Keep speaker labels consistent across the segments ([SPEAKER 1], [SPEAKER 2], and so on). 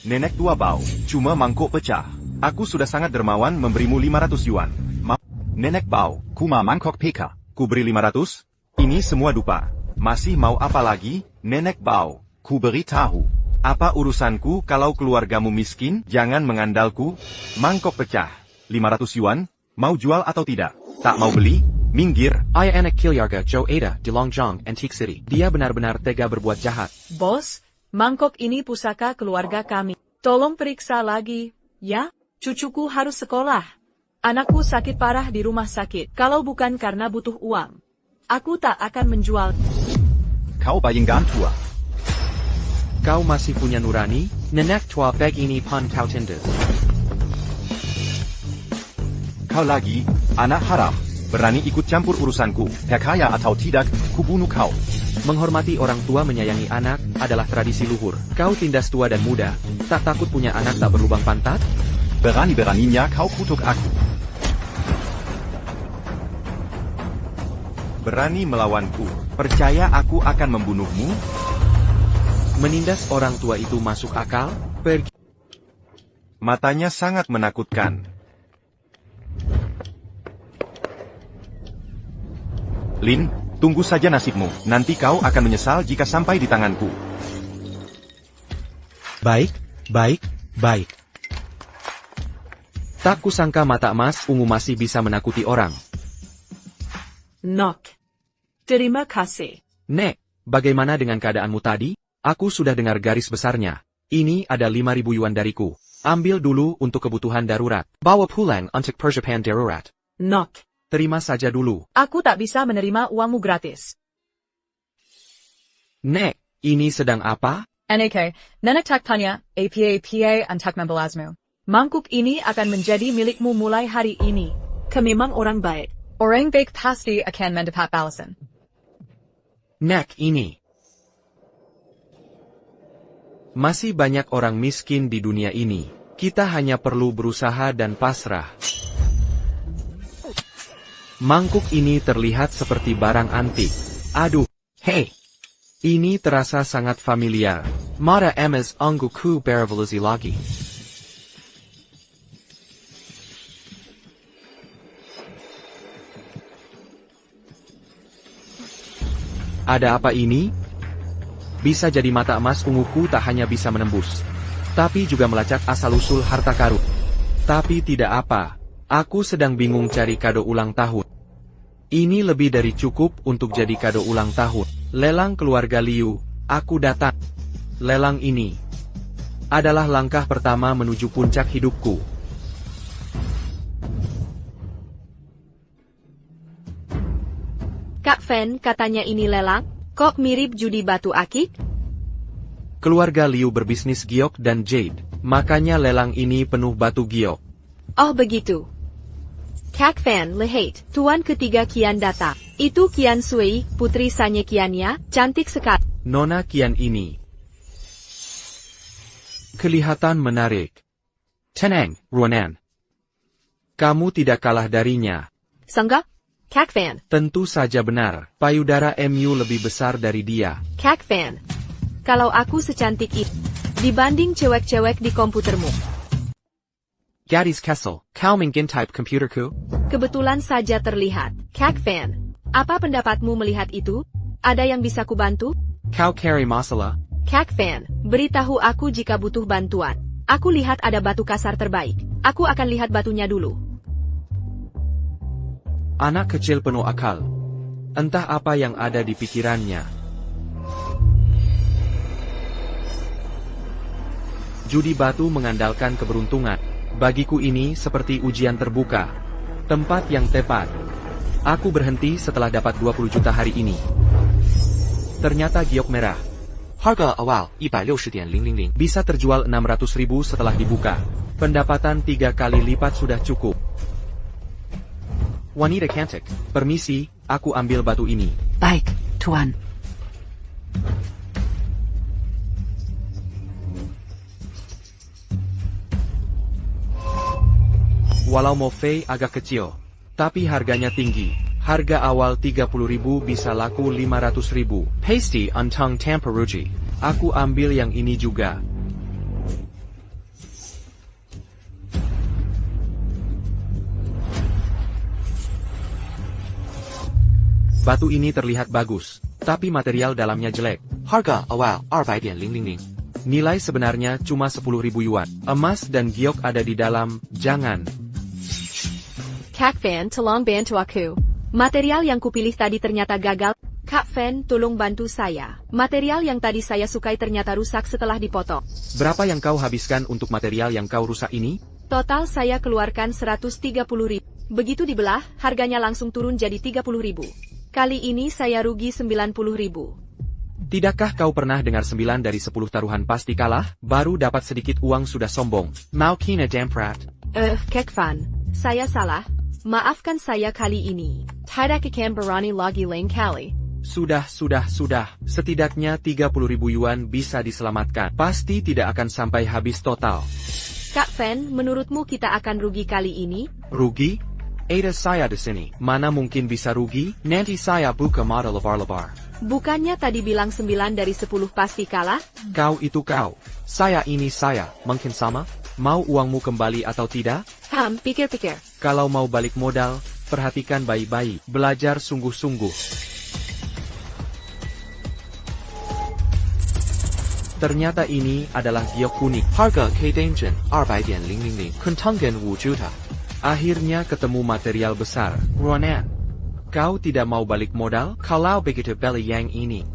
[SPEAKER 1] Nenek tua Bao, cuma mangkuk pecah. Aku sudah sangat dermawan memberimu 500 yuan. Nenek Bao,
[SPEAKER 2] Kuma mangkok peka.
[SPEAKER 1] ku beri 500? Ini semua dupa. Masih mau apa lagi? Nenek Bao, ku beri tahu. Apa urusanku kalau keluargamu miskin? Jangan mengandalku. Mangkok pecah. 500 yuan? Mau jual atau tidak? Tak mau beli? Minggir.
[SPEAKER 3] Ayah anak Kilyarga Joe Ada di Longjong, Antique City. Dia benar-benar tega berbuat jahat.
[SPEAKER 4] Bos, mangkok ini pusaka keluarga kami. Tolong periksa lagi, ya? Cucuku harus sekolah. Anakku sakit parah di rumah sakit. Kalau bukan karena butuh uang, aku tak akan menjual.
[SPEAKER 2] Kau bayangkan tua.
[SPEAKER 3] Kau masih punya nurani? Nenek tua beg ini pun kau tindas.
[SPEAKER 1] Kau lagi, anak haram. Berani ikut campur urusanku. Percaya atau tidak, kubunuh kau.
[SPEAKER 3] Menghormati orang tua menyayangi anak adalah tradisi luhur. Kau tindas tua dan muda, tak takut punya anak tak berlubang pantat?
[SPEAKER 2] Berani-beraninya kau kutuk aku.
[SPEAKER 1] Berani melawanku. Percaya aku akan membunuhmu?
[SPEAKER 3] Menindas orang tua itu masuk akal? Pergi.
[SPEAKER 1] Matanya sangat menakutkan. Lin, tunggu saja nasibmu. Nanti kau akan menyesal jika sampai di tanganku.
[SPEAKER 3] Baik, baik, baik. Tak kusangka mata emas ungu masih bisa menakuti orang.
[SPEAKER 4] Nok. Terima kasih.
[SPEAKER 3] Nek, bagaimana dengan keadaanmu tadi? Aku sudah dengar garis besarnya. Ini ada 5.000 yuan dariku. Ambil dulu untuk kebutuhan darurat. Bawa pulang untuk persiapan darurat.
[SPEAKER 4] Nok.
[SPEAKER 3] Terima saja dulu.
[SPEAKER 4] Aku tak bisa menerima uangmu gratis.
[SPEAKER 3] Nek, ini sedang apa?
[SPEAKER 4] NAK, nenek tak tanya, APA antak membelasmu. Mangkuk ini akan menjadi milikmu mulai hari ini. Kami memang orang baik. Orang baik pasti akan mendapat balasan.
[SPEAKER 3] Nek, ini. Masih banyak orang miskin di dunia ini. Kita hanya perlu berusaha dan pasrah. Mangkuk ini terlihat seperti barang antik. Aduh, hei. Ini terasa sangat familiar. Mara emes angguku beravolusi lagi. Ada apa ini? Bisa jadi mata emas unguku tak hanya bisa menembus, tapi juga melacak asal-usul harta karun. Tapi tidak apa, aku sedang bingung cari kado ulang tahun. Ini lebih dari cukup untuk jadi kado ulang tahun. Lelang keluarga Liu, aku datang. Lelang ini adalah langkah pertama menuju puncak hidupku.
[SPEAKER 5] Kak Fen katanya ini lelang, kok mirip judi batu akik?
[SPEAKER 3] Keluarga Liu berbisnis giok dan jade, makanya lelang ini penuh batu giok.
[SPEAKER 5] Oh begitu. Kak Fen lihat, tuan ketiga Kian datang. Itu Kian Sui, putri Sanye Kiannya, cantik sekali.
[SPEAKER 3] Nona Kian ini kelihatan menarik. Tenang, Ronan. Kamu tidak kalah darinya.
[SPEAKER 5] Sangga? Kak Fen.
[SPEAKER 3] Tentu saja benar, payudara MU lebih besar dari dia.
[SPEAKER 5] Kak Fen. Kalau aku secantik itu, dibanding cewek-cewek di komputermu.
[SPEAKER 3] Gadis Kessel, kau mungkin type komputerku?
[SPEAKER 5] Kebetulan saja terlihat. Kak Fen. Apa pendapatmu melihat itu? Ada yang bisa kubantu?
[SPEAKER 3] Kau carry masalah?
[SPEAKER 5] Kak Fen, beritahu aku jika butuh bantuan. Aku lihat ada batu kasar terbaik. Aku akan lihat batunya dulu.
[SPEAKER 3] Anak kecil penuh akal. Entah apa yang ada di pikirannya. Judi batu mengandalkan keberuntungan. Bagiku ini seperti ujian terbuka. Tempat yang tepat. Aku berhenti setelah dapat 20 juta hari ini. Ternyata giok merah. Harga awal 160.000 bisa terjual 600.000 setelah dibuka. Pendapatan 3 kali lipat sudah cukup. Wanita cantik, permisi, aku ambil batu ini.
[SPEAKER 4] Baik, Tuan.
[SPEAKER 3] Walau Mofei agak kecil, tapi harganya tinggi. Harga awal 30.000 bisa laku 500.000. Pasty Untong Tamperuji. Aku ambil yang ini juga. batu ini terlihat bagus, tapi material dalamnya jelek.
[SPEAKER 6] Harga awal 200,000.
[SPEAKER 3] Nilai sebenarnya cuma 10.000 yuan. Emas dan giok ada di dalam, jangan.
[SPEAKER 5] Kak Fan, tolong bantu aku. Material yang kupilih tadi ternyata gagal. Kak Fan, tolong bantu saya. Material yang tadi saya sukai ternyata rusak setelah dipotong.
[SPEAKER 3] Berapa yang kau habiskan untuk material yang kau rusak ini?
[SPEAKER 5] Total saya keluarkan 130.000. Begitu dibelah, harganya langsung turun jadi 30.000. Kali ini saya rugi 90.000.
[SPEAKER 3] Tidakkah kau pernah dengar 9 dari 10 taruhan pasti kalah, baru dapat sedikit uang sudah sombong? Mau kina damprat?
[SPEAKER 5] Kak Fan, saya salah. Maafkan saya kali ini. Tidak akan berani lagi lain kali.
[SPEAKER 3] Sudah. Setidaknya 30.000 yuan bisa diselamatkan. Pasti tidak akan sampai habis total.
[SPEAKER 5] Kak Fan, menurutmu kita akan rugi kali ini?
[SPEAKER 3] Rugi? Ada saya di sini. Mana mungkin bisa rugi? Nanti saya buka modal lebar-lebar.
[SPEAKER 5] Bukannya tadi bilang 9 dari 10 pasti kalah?
[SPEAKER 3] Kau itu kau. Saya ini saya. Mungkin sama? Mau uangmu kembali atau tidak?
[SPEAKER 5] Pikir-pikir.
[SPEAKER 3] Kalau mau balik modal, perhatikan baik-baik. Belajar sungguh-sungguh. Ternyata ini adalah giok unik.
[SPEAKER 6] Harga K-Danger 200,000. Kuntungkan 5 juta.
[SPEAKER 3] Akhirnya ketemu material besar. Ronan, kau tidak mau balik modal? Kalau begitu beli yang ini.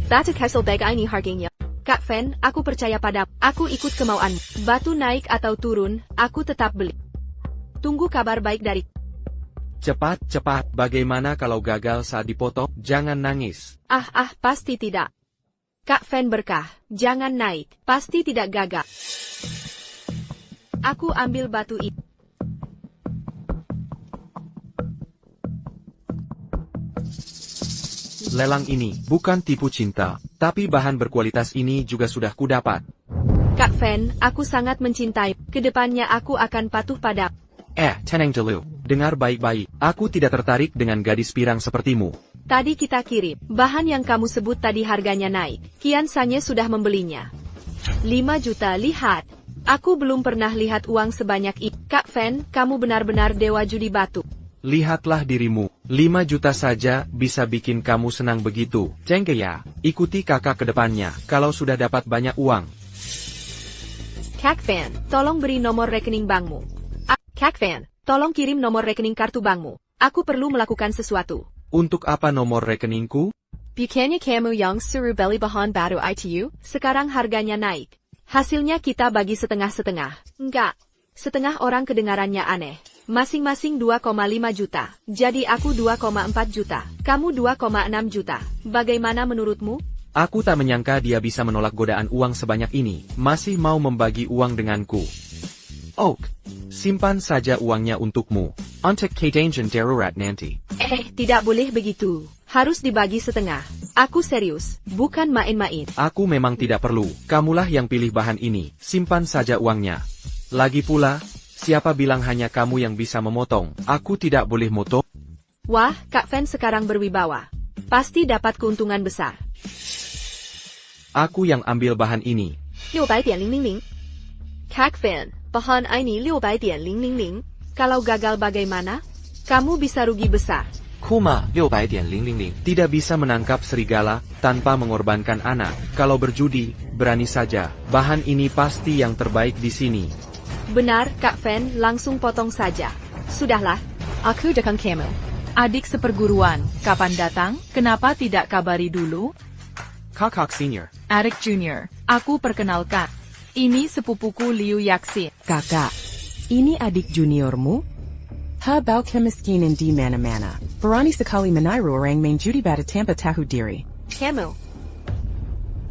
[SPEAKER 5] Batu Kessel bag ini harganya. Kak Fan, aku percaya padamu. Aku ikut kemauanmu. Batu naik atau turun, aku tetap beli. Tunggu kabar baik dari.
[SPEAKER 3] Cepat. Bagaimana kalau gagal saat dipotong? Jangan nangis.
[SPEAKER 5] Pasti tidak. Kak Fan berkah, jangan naik, pasti tidak gagal. Aku ambil batu itu.
[SPEAKER 3] Lelang ini bukan tipu cinta, tapi bahan berkualitas ini juga sudah kudapat.
[SPEAKER 5] Kak Fan, aku sangat mencintai. Kedepannya aku akan patuh pada.
[SPEAKER 3] Tenang dulu. Dengar baik-baik. Aku tidak tertarik dengan gadis pirang sepertimu.
[SPEAKER 5] Tadi kita kirim. Bahan yang kamu sebut tadi harganya naik. Kian Sanye sudah membelinya. 5 juta, lihat. Aku belum pernah lihat uang sebanyak itu. Kak Fan, kamu benar-benar dewa judi batu.
[SPEAKER 3] Lihatlah dirimu. 5 juta saja bisa bikin kamu senang begitu. Cengke ya. Ikuti kakak ke depannya. Kalau sudah dapat banyak uang.
[SPEAKER 5] Kak Fan, tolong beri nomor rekening bankmu. Kak Fan, tolong kirim nomor rekening kartu bankmu. Aku perlu melakukan sesuatu.
[SPEAKER 3] Untuk apa nomor rekeningku?
[SPEAKER 5] Bukannya kamu yang suruh beli bahan baru ITU, sekarang harganya naik. Hasilnya kita bagi setengah-setengah. Enggak. Setengah orang kedengarannya aneh. Masing-masing 2,5 juta. Jadi aku 2,4 juta. Kamu 2,6 juta. Bagaimana menurutmu?
[SPEAKER 3] Aku tak menyangka dia bisa menolak godaan uang sebanyak ini. Masih mau membagi uang denganku. Oak, simpan saja uangnya untukmu. Untuk K-Danger darurat nanti.
[SPEAKER 5] Tidak boleh begitu. Harus dibagi setengah. Aku serius, bukan main-main.
[SPEAKER 3] Aku memang tidak perlu. Kamulah yang pilih bahan ini. Simpan saja uangnya. Lagi pula, siapa bilang hanya kamu yang bisa memotong? Aku tidak boleh motong.
[SPEAKER 5] Wah, Kak Fan sekarang berwibawa. Pasti dapat keuntungan besar.
[SPEAKER 3] Aku yang ambil bahan ini.
[SPEAKER 5] 600,000. Kak Fan, bahan ini 600,000. Kalau gagal bagaimana? Kamu bisa rugi besar.
[SPEAKER 6] Kuma 600,000.
[SPEAKER 3] Tidak bisa menangkap serigala tanpa mengorbankan anak. Kalau berjudi, berani saja. Bahan ini pasti yang terbaik di sini.
[SPEAKER 5] Benar, Kak Fan, langsung potong saja. Sudahlah.
[SPEAKER 4] Aku datang kamu. Adik seperguruan, kapan datang? Kenapa tidak kabari dulu?
[SPEAKER 3] Kakak senior.
[SPEAKER 4] Adik junior, aku perkenalkan. Ini sepupuku Liu Yaxin.
[SPEAKER 7] Kakak, ini adik juniormu? Habau kemiskinan di mana-mana. Berani sekali meniru orang main judi bata tanpa tahu diri.
[SPEAKER 5] Kamu.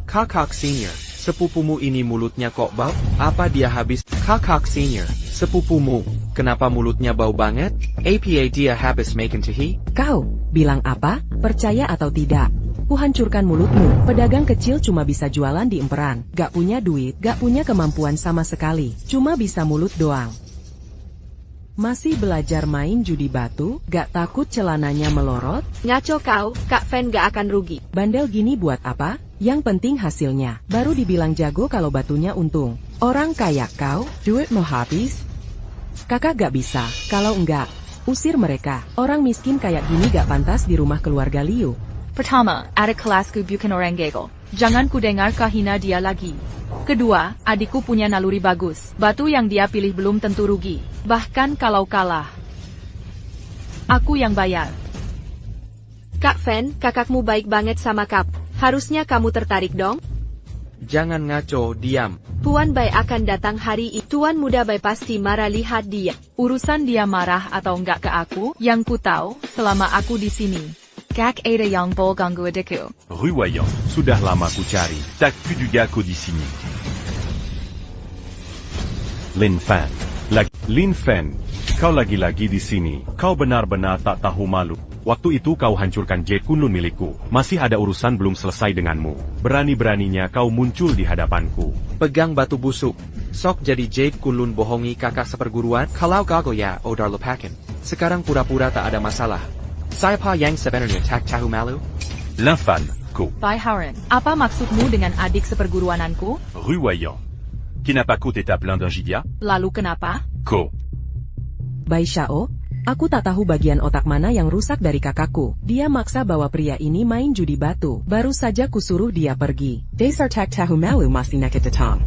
[SPEAKER 3] Kakak senior, sepupumu ini mulutnya kok bau? Apa dia habis? Kakak senior, sepupumu, kenapa mulutnya bau banget? Apa dia habis makan tahi?
[SPEAKER 7] Kau, bilang apa? Percaya atau tidak? Kuhancurkan mulutmu. Pedagang kecil cuma bisa jualan di emperan. Gak punya duit, gak punya kemampuan sama sekali. Cuma bisa mulut doang. Masih belajar main judi batu, gak takut celananya melorot?
[SPEAKER 5] Ngaco kau, Kak Fan gak akan rugi.
[SPEAKER 7] Bandel gini buat apa? Yang penting hasilnya. Baru dibilang jago kalau batunya untung. Orang kayak kau, duit mau habis? Kakak gak bisa, kalau enggak, Usir mereka. Orang miskin kayak gini gak pantas di rumah keluarga Liu.
[SPEAKER 4] Pertama, adik kelasku bukan orang gagel. Jangan ku dengar kau hina dia lagi. Kedua, adikku punya naluri bagus. Batu yang dia pilih belum tentu rugi. Bahkan kalau kalah, aku yang bayar.
[SPEAKER 5] Kak Fen, kakakmu baik banget sama Kap. Harusnya kamu tertarik dong.
[SPEAKER 3] Jangan ngaco, diam.
[SPEAKER 5] Tuan Bai akan datang hari ini. Tuan Muda Bai pasti marah lihat dia.
[SPEAKER 4] Urusan dia marah atau enggak ke aku, yang ku tahu, selama aku di sini. Kak ada yang bol ganggu adikku.
[SPEAKER 1] Ruwayan, sudah lama ku cari. Tak plus du gako di sini. Lin Fan. Lin Fan, kau lagi-lagi di sini. Kau benar-benar tak tahu malu. Waktu itu kau hancurkan Jade Kunlun milikku. Masih ada urusan belum selesai denganmu. Berani-beraninya kau muncul di hadapanku.
[SPEAKER 3] Pegang batu busuk. Sok jadi Jade Kunlun bohongi kakak seperguruan? Kalau gagal ya, odar lepakin. Sekarang pura-pura tak ada masalah. Siapa yang sebenarnya tak tahu malu?
[SPEAKER 1] Lin Fan, ko.
[SPEAKER 4] Bai Haren, apa maksudmu dengan adik seperguruananku?
[SPEAKER 1] Ruwayan. Kenapa kau tetap l'Indergidia?
[SPEAKER 4] Lalu kenapa?
[SPEAKER 1] Ko.
[SPEAKER 7] Bai Xiao, aku tak tahu bagian otak mana yang rusak dari kakakku. Dia maksa bawa pria ini main judi batu. Baru saja kusuruh dia pergi. Dasar tak tahu malu masih nak tetang.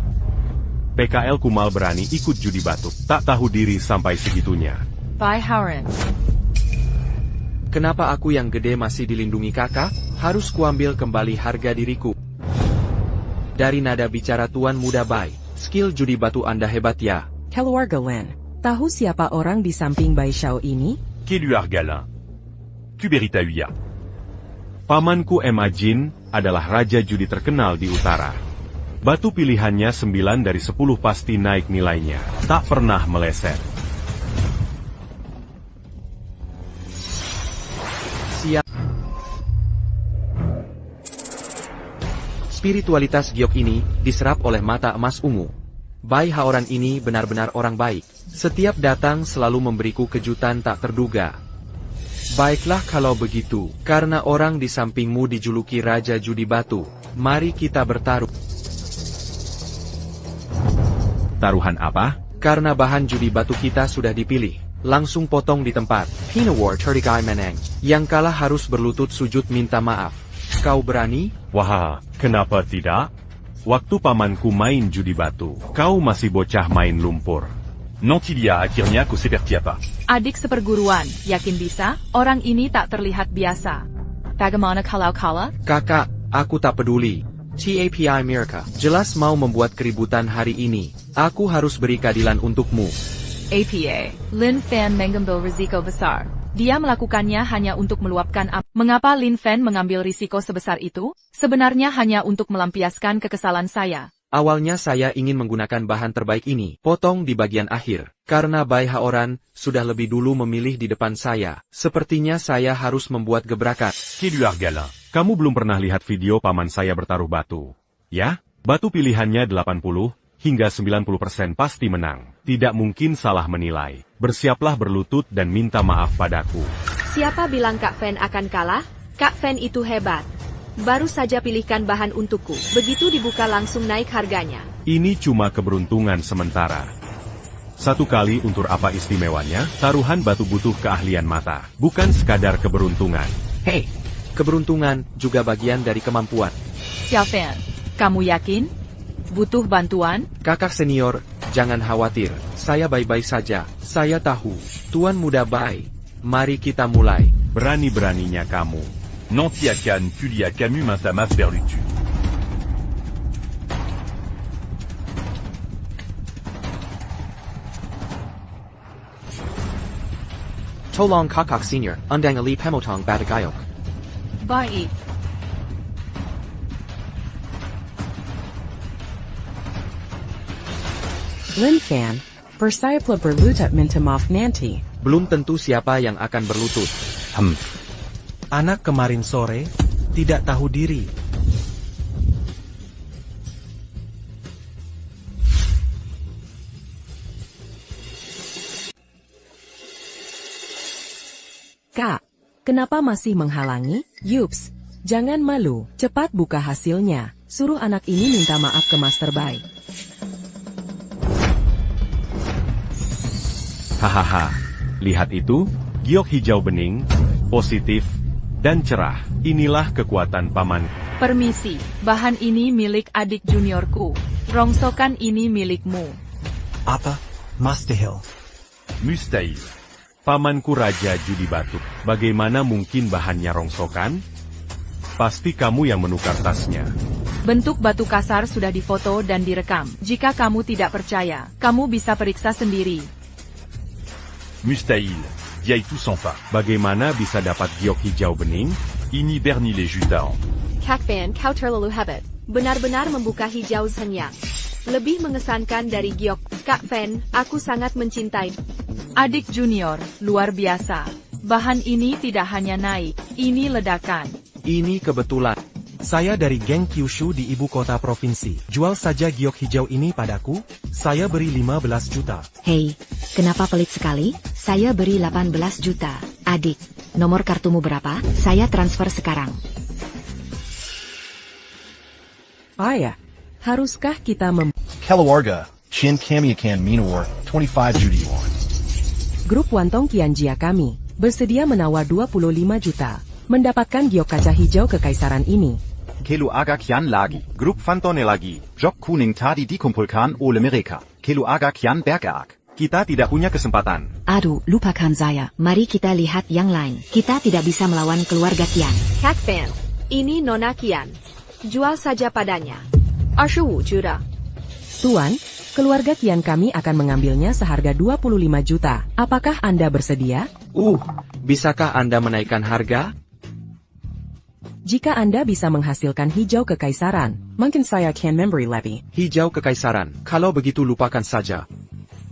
[SPEAKER 1] PKL Kumal berani ikut judi batu. Tak tahu diri sampai segitunya.
[SPEAKER 4] Bai Haren.
[SPEAKER 3] Kenapa aku yang gede masih dilindungi kakak? Harus kuambil kembali harga diriku. Dari nada bicara Tuan Muda Bai, skill judi batu Anda hebat ya.
[SPEAKER 7] Keluarga Len, tahu siapa orang di samping Bai Xiao ini?
[SPEAKER 1] Keluar Galin. Kuberita Uya. Pamanku Emma Jin adalah raja judi terkenal di utara. Batu pilihannya 9 dari 10 pasti naik nilainya. Tak pernah meleset.
[SPEAKER 3] Siap. Spiritualitas giok ini diserap oleh mata emas ungu. Bai Haoran ini benar-benar orang baik. Setiap datang selalu memberiku kejutan tak terduga. Baiklah kalau begitu, karena orang di sampingmu dijuluki Raja Judi Batu. Mari kita bertaruh.
[SPEAKER 1] Taruhan apa?
[SPEAKER 3] Karena bahan judi batu kita sudah dipilih. Langsung potong di tempat. Pinawar Terdikai Meneng. Yang kalah harus berlutut sujud minta maaf. Kau berani?
[SPEAKER 1] Wah, kenapa tidak? Waktu pamanku main judi batu, kau masih bocah main lumpur. Nantilia akhirnya ku seperti apa?
[SPEAKER 4] Adik seperguruan, yakin bisa? Orang ini tak terlihat biasa. Bagaimana kalau kalah?
[SPEAKER 3] Kakak, aku tak peduli. TAPI Mirka, jelas mau membuat keributan hari ini. Aku harus beri keadilan untukmu.
[SPEAKER 4] APA, Lin Fan mengambil risiko besar. Dia melakukannya hanya untuk meluapkan api. Mengapa Lin Fan mengambil risiko sebesar itu? Sebenarnya hanya untuk melampiaskan kekesalan saya.
[SPEAKER 3] Awalnya saya ingin menggunakan bahan terbaik ini, potong di bagian akhir. Karena Bai Haoran sudah lebih dulu memilih di depan saya. Sepertinya saya harus membuat gebrakan.
[SPEAKER 1] Keluar Galin. Kamu belum pernah lihat video paman saya bertaruh batu. Ya? Batu pilihannya 80 hingga 90% pasti menang. Tidak mungkin salah menilai. Bersiaplah berlutut dan minta maaf padaku.
[SPEAKER 5] Siapa bilang Kak Fen akan kalah? Kak Fen itu hebat. Baru saja pilihkan bahan untukku. Begitu dibuka langsung naik harganya.
[SPEAKER 1] Ini cuma keberuntungan sementara. Satu kali untuk apa istimewanya? Taruhan batu butuh keahlian mata. Bukan sekadar keberuntungan.
[SPEAKER 3] Hei, keberuntungan juga bagian dari kemampuan.
[SPEAKER 4] Xiao Fan, kamu yakin? Butuh bantuan?
[SPEAKER 3] Kakak senior, jangan khawatir. Saya baik-baik saja. Saya tahu. Tuan Muda Bai. Mari kita mulai.
[SPEAKER 1] Berani-beraninya kamu.
[SPEAKER 8] Nanti akan Tulia Camus minta maaf berlutu.
[SPEAKER 6] Tolong kakak senior, undang ali pemotong batagayok.
[SPEAKER 4] Baik.
[SPEAKER 7] Lin Fan, bersayaplah berlutut minta maaf nanti.
[SPEAKER 3] Belum tentu siapa yang akan berlutut.
[SPEAKER 9] Anak kemarin sore tidak tahu diri.
[SPEAKER 7] Kak, kenapa masih menghalangi? Yups, jangan malu. Cepat buka hasilnya. Suruh anak ini minta maaf ke Master Bai.
[SPEAKER 1] Hahaha. Lihat itu, giok hijau bening, positif, dan cerah. Inilah kekuatan paman.
[SPEAKER 4] Permisi, bahan ini milik adik juniorku. Rongsokan ini milikmu.
[SPEAKER 9] Apa? Mustahil.
[SPEAKER 8] Mustahil.
[SPEAKER 1] Pamanku Raja Judi Batu. Bagaimana mungkin bahannya rongsokan? Pasti kamu yang menukar tasnya.
[SPEAKER 4] Bentuk batu kasar sudah difoto dan direkam. Jika kamu tidak percaya, kamu bisa periksa sendiri.
[SPEAKER 8] Mustahil. Dia itu sans pas.
[SPEAKER 1] Bagaimana bisa dapat giok hijau bening?
[SPEAKER 8] Ini Bernie les Jutans.
[SPEAKER 5] Kak Fan, kau terlalu hebat. Benar-benar membuka hijau senyap. Lebih mengesankan dari giok. Kak Fan, aku sangat mencintai.
[SPEAKER 4] Adik junior, luar biasa. Bahan ini tidak hanya naik, ini ledakan.
[SPEAKER 3] Ini kebetulan.
[SPEAKER 9] Saya dari geng Kyushu di ibu kota provinsi. Jual saja giok hijau ini padaku, saya beri 15 juta.
[SPEAKER 10] Hei, kenapa pelit sekali? Saya beri 18 juta. Adik, nomor kartumu berapa? Saya transfer sekarang.
[SPEAKER 7] Ayah, haruskah kita
[SPEAKER 11] Keluarga, Chin Kamiakan Minawar, 25 juta yuan.
[SPEAKER 7] Grup Wantong Kianjia kami, bersedia menawar 25 juta, mendapatkan giok kaca hijau kekaisaran ini.
[SPEAKER 2] Keluarga Kian lagi.
[SPEAKER 1] Grup Fantone lagi.
[SPEAKER 2] Job kuning tadi dikumpulkan oleh mereka. Keluarga Kian bergerak.
[SPEAKER 1] Kita tidak punya kesempatan.
[SPEAKER 10] Aduh, lupakan saya. Mari kita lihat yang lain. Kita tidak bisa melawan keluarga Kian.
[SPEAKER 5] Kak Fan, ini Nona Kian. Jual saja padanya. 25 juta.
[SPEAKER 7] Tuan, keluarga Kian kami akan mengambilnya seharga 25 juta. Apakah Anda bersedia?
[SPEAKER 3] Bisakah Anda menaikkan harga?
[SPEAKER 7] Jika Anda bisa menghasilkan hijau kekaisaran, mungkin saya can memberi lebih.
[SPEAKER 3] Hijau kekaisaran, kalau begitu lupakan saja.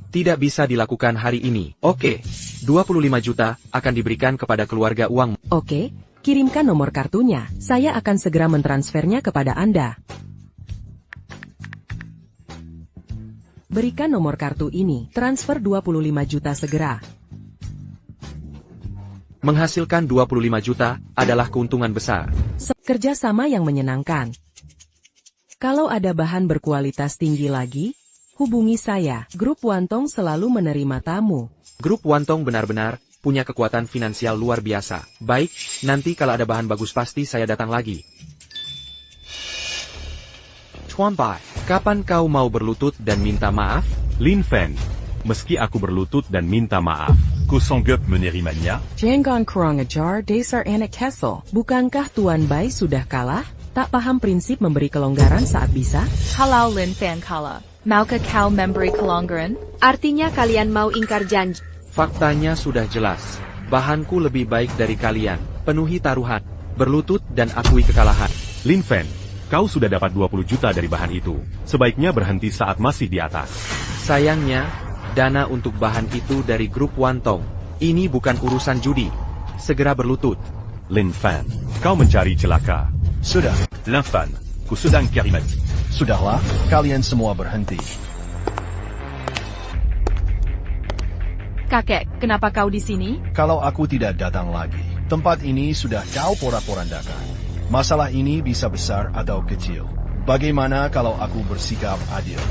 [SPEAKER 3] Tidak bisa dilakukan hari ini. Oke, 25 juta akan diberikan kepada keluarga uang.
[SPEAKER 7] Oke, kirimkan nomor kartunya. Saya akan segera mentransfernya kepada Anda. Berikan nomor kartu ini, transfer 25 juta segera.
[SPEAKER 3] Menghasilkan 25 juta adalah keuntungan besar.
[SPEAKER 7] Kerjasama yang menyenangkan. Kalau ada bahan berkualitas tinggi lagi, hubungi saya. Grup Wantong selalu menerima tamu.
[SPEAKER 3] Grup Wantong benar-benar punya kekuatan finansial luar biasa. Baik, nanti kalau ada bahan bagus pasti saya datang lagi. Chuan Bai, kapan kau mau berlutut dan minta maaf?
[SPEAKER 1] Lin Fan. Meski aku berlutut dan minta maaf.
[SPEAKER 8] Kosangup Menerimania.
[SPEAKER 7] Jangan kurang ajar dasar anak Kessel. Bukankah Tuan Bai sudah kalah? Tak paham prinsip memberi kelonggaran saat bisa?
[SPEAKER 4] Kalau Lin Fan kalah, maukah kau memberi kelonggaran?
[SPEAKER 5] Artinya kalian mau ingkar janji.
[SPEAKER 3] Faktanya sudah jelas. Bahanku lebih baik dari kalian. Penuhi taruhan. Berlutut dan akui kekalahan.
[SPEAKER 1] Lin Fan, kau sudah dapat 20 juta dari bahan itu. Sebaiknya berhenti saat masih di atas.
[SPEAKER 3] Sayangnya, dana untuk bahan itu dari grup Wantong. Ini bukan urusan judi. Segera berlutut.
[SPEAKER 1] Lin Fan, kau mencari celaka.
[SPEAKER 11] Sudah,
[SPEAKER 8] Lin Fan, ku sedang cari mati.
[SPEAKER 11] sudahlah, kalian semua berhenti.
[SPEAKER 4] Kakek, kenapa kau di sini?
[SPEAKER 11] Kalau aku tidak datang lagi, tempat ini sudah kau porak-porandakan. Masalah ini bisa besar atau kecil. Bagaimana kalau aku bersikap adil?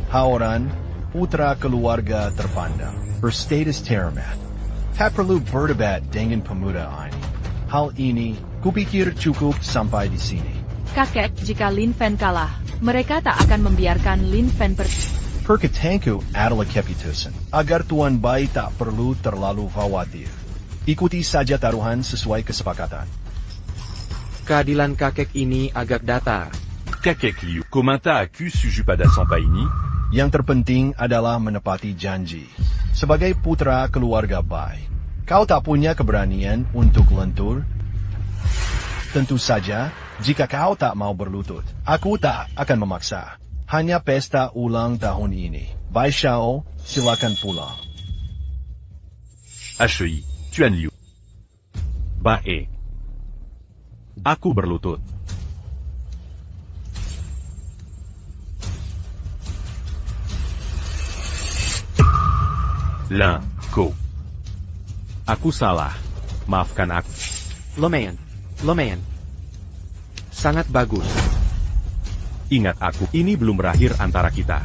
[SPEAKER 11] Haoran, putra keluarga terpandang, berstatus terhormat. Tak perlu berdebat dengan pemuda ini. Hal ini, kupikir cukup sampai di sini.
[SPEAKER 4] Kakek, jika Lin Fan kalah, mereka tak akan membiarkan Lin Fan pergi.
[SPEAKER 11] Perkataanku adalah keputusan, agar Tuan Bai tak perlu terlalu khawatir. Ikuti saja taruhan sesuai kesepakatan.
[SPEAKER 3] Keadilan kakek ini agak datar.
[SPEAKER 8] Kakek Liu, comment t'as-tu suju pada sampai ini?
[SPEAKER 11] Yang terpenting adalah menepati janji. Sebagai putra keluarga Bai, kau tak punya keberanian untuk lentur? Tentu saja, jika kau tak mau berlutut, aku tak akan memaksa. Hanya pesta ulang tahun ini. Bai Xiao, silakan pulang.
[SPEAKER 8] HEI, Tuan Liu.
[SPEAKER 1] Bae. Aku berlutut.
[SPEAKER 8] Lin, Ko.
[SPEAKER 1] Aku salah. Maafkan aku.
[SPEAKER 3] Lumayan. Sangat bagus.
[SPEAKER 1] Ingat aku, ini belum berakhir antara kita.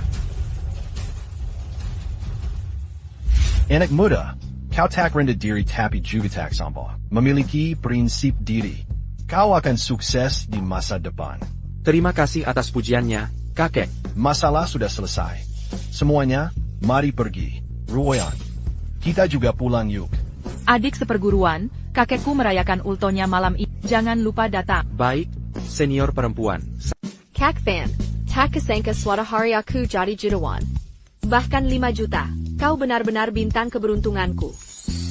[SPEAKER 11] Anak muda, Kau tak rendah diri tapi juga tak sombong. Memiliki prinsip diri. Kau akan sukses di masa depan.
[SPEAKER 3] Terima kasih atas pujiannya, kakek.
[SPEAKER 11] Masalah sudah selesai. Semuanya, mari pergi. Ruoyan, kita juga pulang yuk.
[SPEAKER 4] Adik seperguruan, kakekku merayakan ultonya malam ini. Jangan lupa datang.
[SPEAKER 3] Baik, senior perempuan.
[SPEAKER 5] Kak Fan, tak kesangka suatu hari aku jadi jutawan. Bahkan 5 juta. Kau benar-benar bintang keberuntunganku.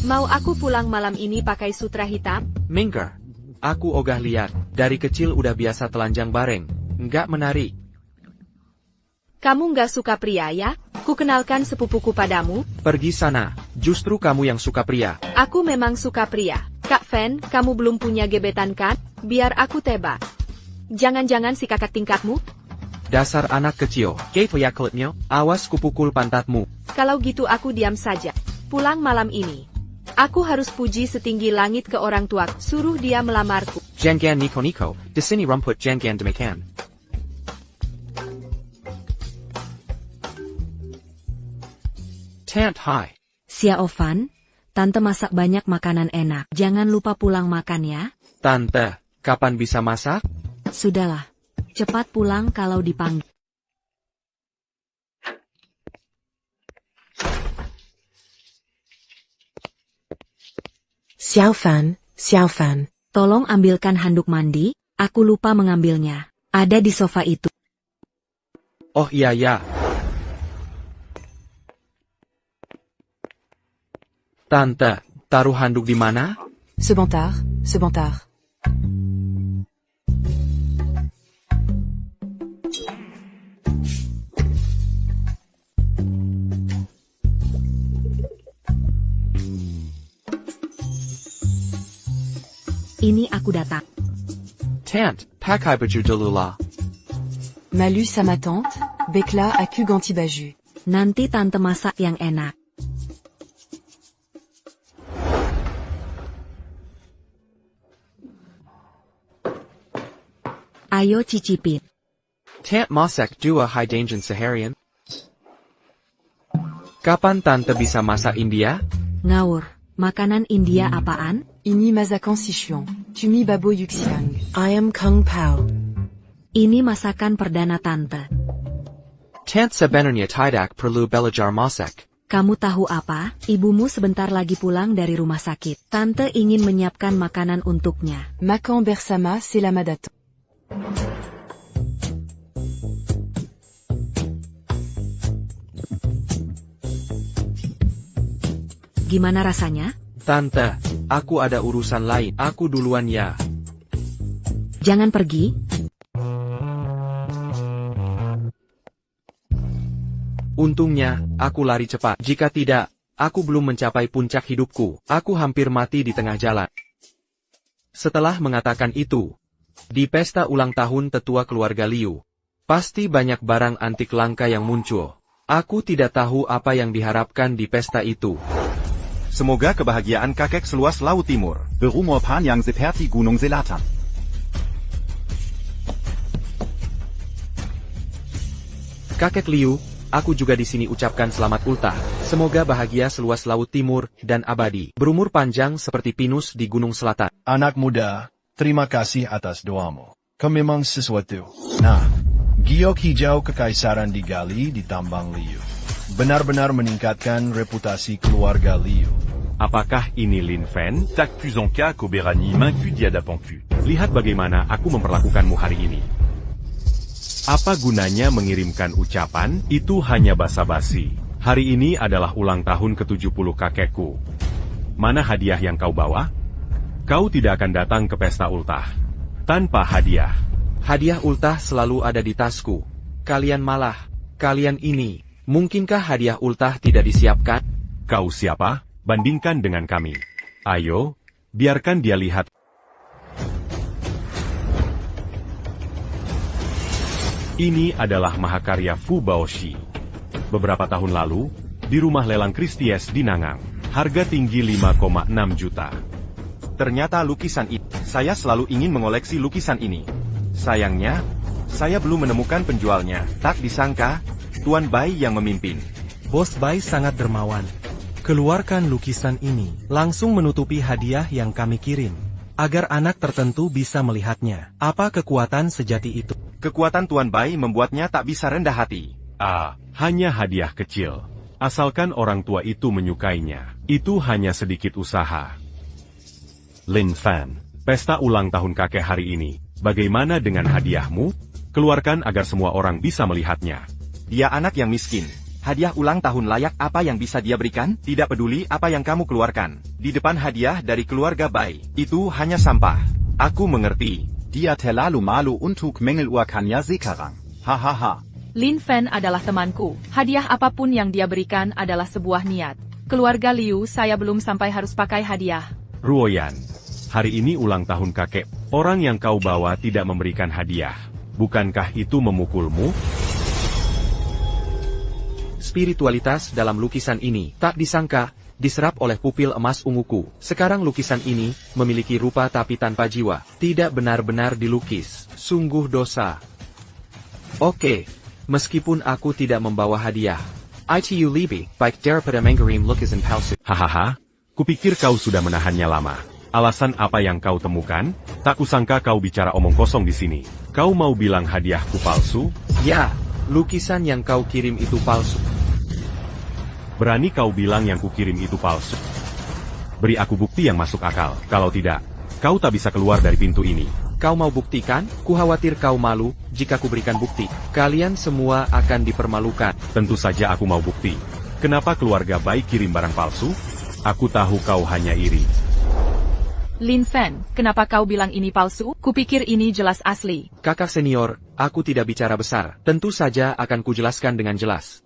[SPEAKER 5] Mau aku pulang malam ini pakai sutra hitam?
[SPEAKER 3] Minker, aku ogah lihat. Dari kecil udah biasa telanjang bareng. Nggak menarik.
[SPEAKER 5] Kamu nggak suka pria ya? Kukenalkan sepupuku padamu.
[SPEAKER 3] Pergi sana, justru kamu yang suka pria.
[SPEAKER 5] Aku memang suka pria. Kak Fan, kamu belum punya gebetan kan? Biar aku tebak. Jangan-jangan si kakak tingkatmu?
[SPEAKER 3] Dasar anak kecil. Kepoyaklitnya, awas kupukul pantatmu.
[SPEAKER 5] Kalau gitu aku diam saja. Pulang malam ini. Aku harus puji setinggi langit ke orang tua. Suruh dia melamarku.
[SPEAKER 3] Jangan niko-niko, di sini rumput jangan demikian. Tant hai.
[SPEAKER 10] Sia Ovan, Tante masak banyak makanan enak. Jangan lupa pulang makan ya.
[SPEAKER 3] Tante, kapan bisa masak?
[SPEAKER 10] Sudahlah. Cepat pulang kalau dipanggil. Xiao Fan, tolong ambilkan handuk mandi, aku lupa mengambilnya. Ada di sofa itu.
[SPEAKER 3] Oh iya ya. Tante, taruh handuk di mana?
[SPEAKER 7] Sebentar.
[SPEAKER 10] Ini aku datang.
[SPEAKER 3] Tant, pakai baju dulu lah.
[SPEAKER 7] Malus à ma tante, Bekla aku ganti baju.
[SPEAKER 10] Nanti tante masak yang enak. Ayo cicipin.
[SPEAKER 3] Tant masak dua hidangan seharian. Kapan tante bisa masak India?
[SPEAKER 10] Ngawur, makanan India apaan?
[SPEAKER 7] Ini masakan Sichuan. Tumi babo yuxiang. Ayam kung pao.
[SPEAKER 10] Ini masakan perdana tante.
[SPEAKER 3] Tant sebenarnya tidak perlu belajar masak.
[SPEAKER 10] Kamu tahu apa? Ibumu sebentar lagi pulang dari rumah sakit. Tante ingin menyiapkan makanan untuknya.
[SPEAKER 7] Makan bersama selama datang.
[SPEAKER 10] Gimana rasanya?
[SPEAKER 3] Tante, aku ada urusan lain. Aku duluan ya.
[SPEAKER 10] Jangan pergi.
[SPEAKER 3] Untungnya, aku lari cepat. Jika tidak, aku belum mencapai puncak hidupku. Aku hampir mati di tengah jalan. Setelah mengatakan itu, di pesta ulang tahun tetua keluarga Liu, pasti banyak barang antik langka yang muncul. Aku tidak tahu apa yang diharapkan di pesta itu.
[SPEAKER 1] Semoga kebahagiaan kakek seluas Laut Timur.
[SPEAKER 2] Berumur panjang seperti Gunung Selatan.
[SPEAKER 3] Kakek Liu, aku juga di sini ucapkan selamat ultah. Semoga bahagia seluas Laut Timur dan abadi. Berumur panjang seperti pinus di Gunung Selatan.
[SPEAKER 11] Anak muda, terima kasih atas doamu. Kau memang sesuatu. Nah, giok hijau kekaisaran digali di tambang Liu. Benar-benar meningkatkan reputasi keluarga Liu.
[SPEAKER 8] Apakah ini Lin Fen? Tak Fuzonka Koberani Minku Diadapanku.
[SPEAKER 1] Lihat bagaimana aku memperlakukanmu hari ini. Apa gunanya mengirimkan ucapan? Itu hanya basa-basi. Hari ini adalah ulang tahun ke-70 kakekku. Mana hadiah yang kau bawa? Kau tidak akan datang ke pesta ultah tanpa hadiah.
[SPEAKER 3] Hadiah ultah selalu ada di tasku. Kalian ini. Mungkinkah hadiah ultah tidak disiapkan?
[SPEAKER 1] Kau siapa? Bandingkan dengan kami. Ayo, biarkan dia lihat. Ini adalah mahakarya Fu Baoshi. Beberapa tahun lalu, di rumah lelang Christies di Nangang, harga tinggi 5,6 juta. Ternyata lukisan itu, saya selalu ingin mengoleksi lukisan ini. Sayangnya, saya belum menemukan penjualnya. Tak disangka, Tuan Bai yang memimpin.
[SPEAKER 9] Bos Bai sangat dermawan. Keluarkan lukisan ini, langsung menutupi hadiah yang kami kirim, agar anak tertentu bisa melihatnya. Apa kekuatan sejati itu?
[SPEAKER 1] Kekuatan Tuan Bai membuatnya tak bisa rendah hati.
[SPEAKER 8] Hanya hadiah kecil. Asalkan orang tua itu menyukainya. Itu hanya sedikit usaha. Lin Fan, pesta ulang tahun kakek hari ini. Bagaimana dengan hadiahmu? Keluarkan agar semua orang bisa melihatnya.
[SPEAKER 1] Dia anak yang miskin. Hadiah ulang tahun layak apa yang bisa dia berikan? Tidak peduli apa yang kamu keluarkan. Di depan hadiah dari keluarga Bai, itu hanya sampah. Aku mengerti.
[SPEAKER 2] Dia terlalu malu untuk mengeluarkannya sekarang. Hahaha.
[SPEAKER 4] Lin Fan adalah temanku. Hadiah apapun yang dia berikan adalah sebuah niat. Keluarga Liu, saya belum sampai harus pakai hadiah.
[SPEAKER 8] Ruoyan, hari ini ulang tahun kakek. Orang yang kau bawa tidak memberikan hadiah. Bukankah itu memukulmu?
[SPEAKER 3] Spiritualitas dalam lukisan ini tak disangka diserap oleh pupil emas unguku. Sekarang lukisan ini memiliki rupa tapi tanpa jiwa. Tidak benar-benar dilukis. Sungguh dosa. Oke, meskipun aku tidak membawa hadiah. ITU lebih baik daripada mengirim lukisan palsu.
[SPEAKER 8] Hahaha, kupikir kau sudah menahannya lama. Alasan apa yang kau temukan? Tak kusangka kau bicara omong kosong di sini. Kau mau bilang hadiahku palsu?
[SPEAKER 3] Ya, lukisan yang kau kirim itu palsu.
[SPEAKER 8] Berani kau bilang yang kukirim itu palsu? Beri aku bukti yang masuk akal. Kalau tidak, kau tak bisa keluar dari pintu ini.
[SPEAKER 3] Kau mau buktikan? Ku khawatir kau malu jika ku berikan bukti. Kalian semua akan dipermalukan.
[SPEAKER 8] Tentu saja aku mau bukti. Kenapa keluarga Bai kirim barang palsu? Aku tahu kau hanya iri.
[SPEAKER 4] Lin Fan, kenapa kau bilang ini palsu? Kupikir ini jelas asli.
[SPEAKER 3] Kakak senior, aku tidak bicara besar. Tentu saja akan kujelaskan dengan jelas.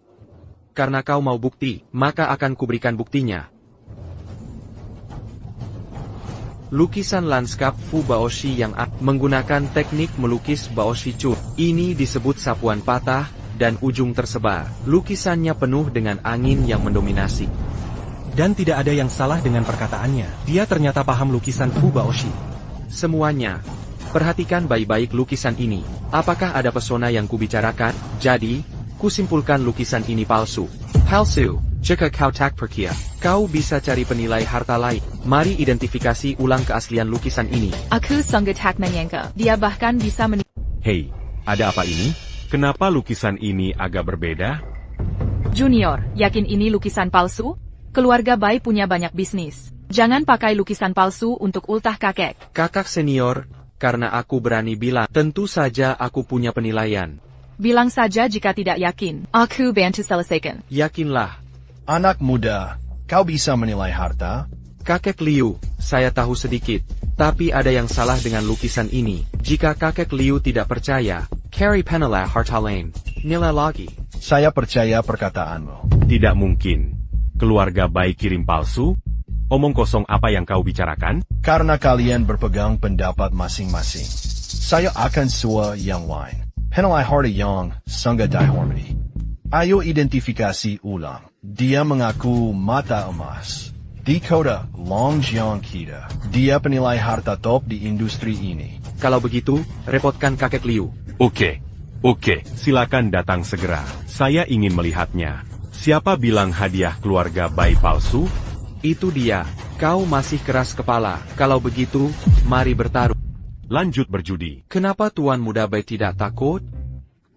[SPEAKER 3] Karena kau mau bukti, maka akan kuberikan buktinya. Lukisan lanskap Fu Baoshi yang menggunakan teknik melukis Baoshi Chun. Ini disebut sapuan patah, dan ujung tersebar. Lukisannya penuh dengan angin yang mendominasi.
[SPEAKER 9] Dan tidak ada yang salah dengan perkataannya. Dia ternyata paham lukisan Fu Baoshi.
[SPEAKER 3] Semuanya. Perhatikan baik-baik lukisan ini. Apakah ada pesona yang kubicarakan? Jadi, kusimpulkan lukisan ini palsu. Palsu. Jika kau tak percaya, kau bisa cari penilai harta lain. Mari identifikasi ulang keaslian lukisan ini.
[SPEAKER 4] Aku sangat tak menyangka. Dia bahkan bisa
[SPEAKER 8] Hei, ada apa ini? Kenapa lukisan ini agak berbeda?
[SPEAKER 4] Junior, yakin ini lukisan palsu? Keluarga Bai punya banyak bisnis. Jangan pakai lukisan palsu untuk ultah kakek.
[SPEAKER 3] Kakak senior, karena aku berani bilang, tentu saja aku punya penilaian.
[SPEAKER 4] Bilang saja jika tidak yakin. Aku bantu selesaikan.
[SPEAKER 3] Yakinlah.
[SPEAKER 11] Anak muda, kau bisa menilai harta?
[SPEAKER 3] Kakek Liu, saya tahu sedikit. Tapi ada yang salah dengan lukisan ini. Jika kakek Liu tidak percaya, cari penilai harta lain. Nilai lagi.
[SPEAKER 11] Saya percaya perkataanmu.
[SPEAKER 8] Tidak mungkin. Keluarga Bai kirim palsu? Omong kosong apa yang kau bicarakan?
[SPEAKER 11] Karena kalian berpegang pendapat masing-masing. Saya akan sua yang lain. Penilai harta yang sangat dihormati. Ayo identifikasi ulang. Dia mengaku mata emas. Di kota Longjiang kita. Dia penilai harta top di industri ini.
[SPEAKER 3] Kalau begitu, repotkan kakek Liu.
[SPEAKER 8] Oke, silakan datang segera. Saya ingin melihatnya. Siapa bilang hadiah keluarga Bai palsu?
[SPEAKER 3] Itu dia. Kau masih keras kepala. Kalau begitu, mari bertaruh.
[SPEAKER 8] Lanjut berjudi.
[SPEAKER 3] Kenapa Tuan Muda Bai tidak takut?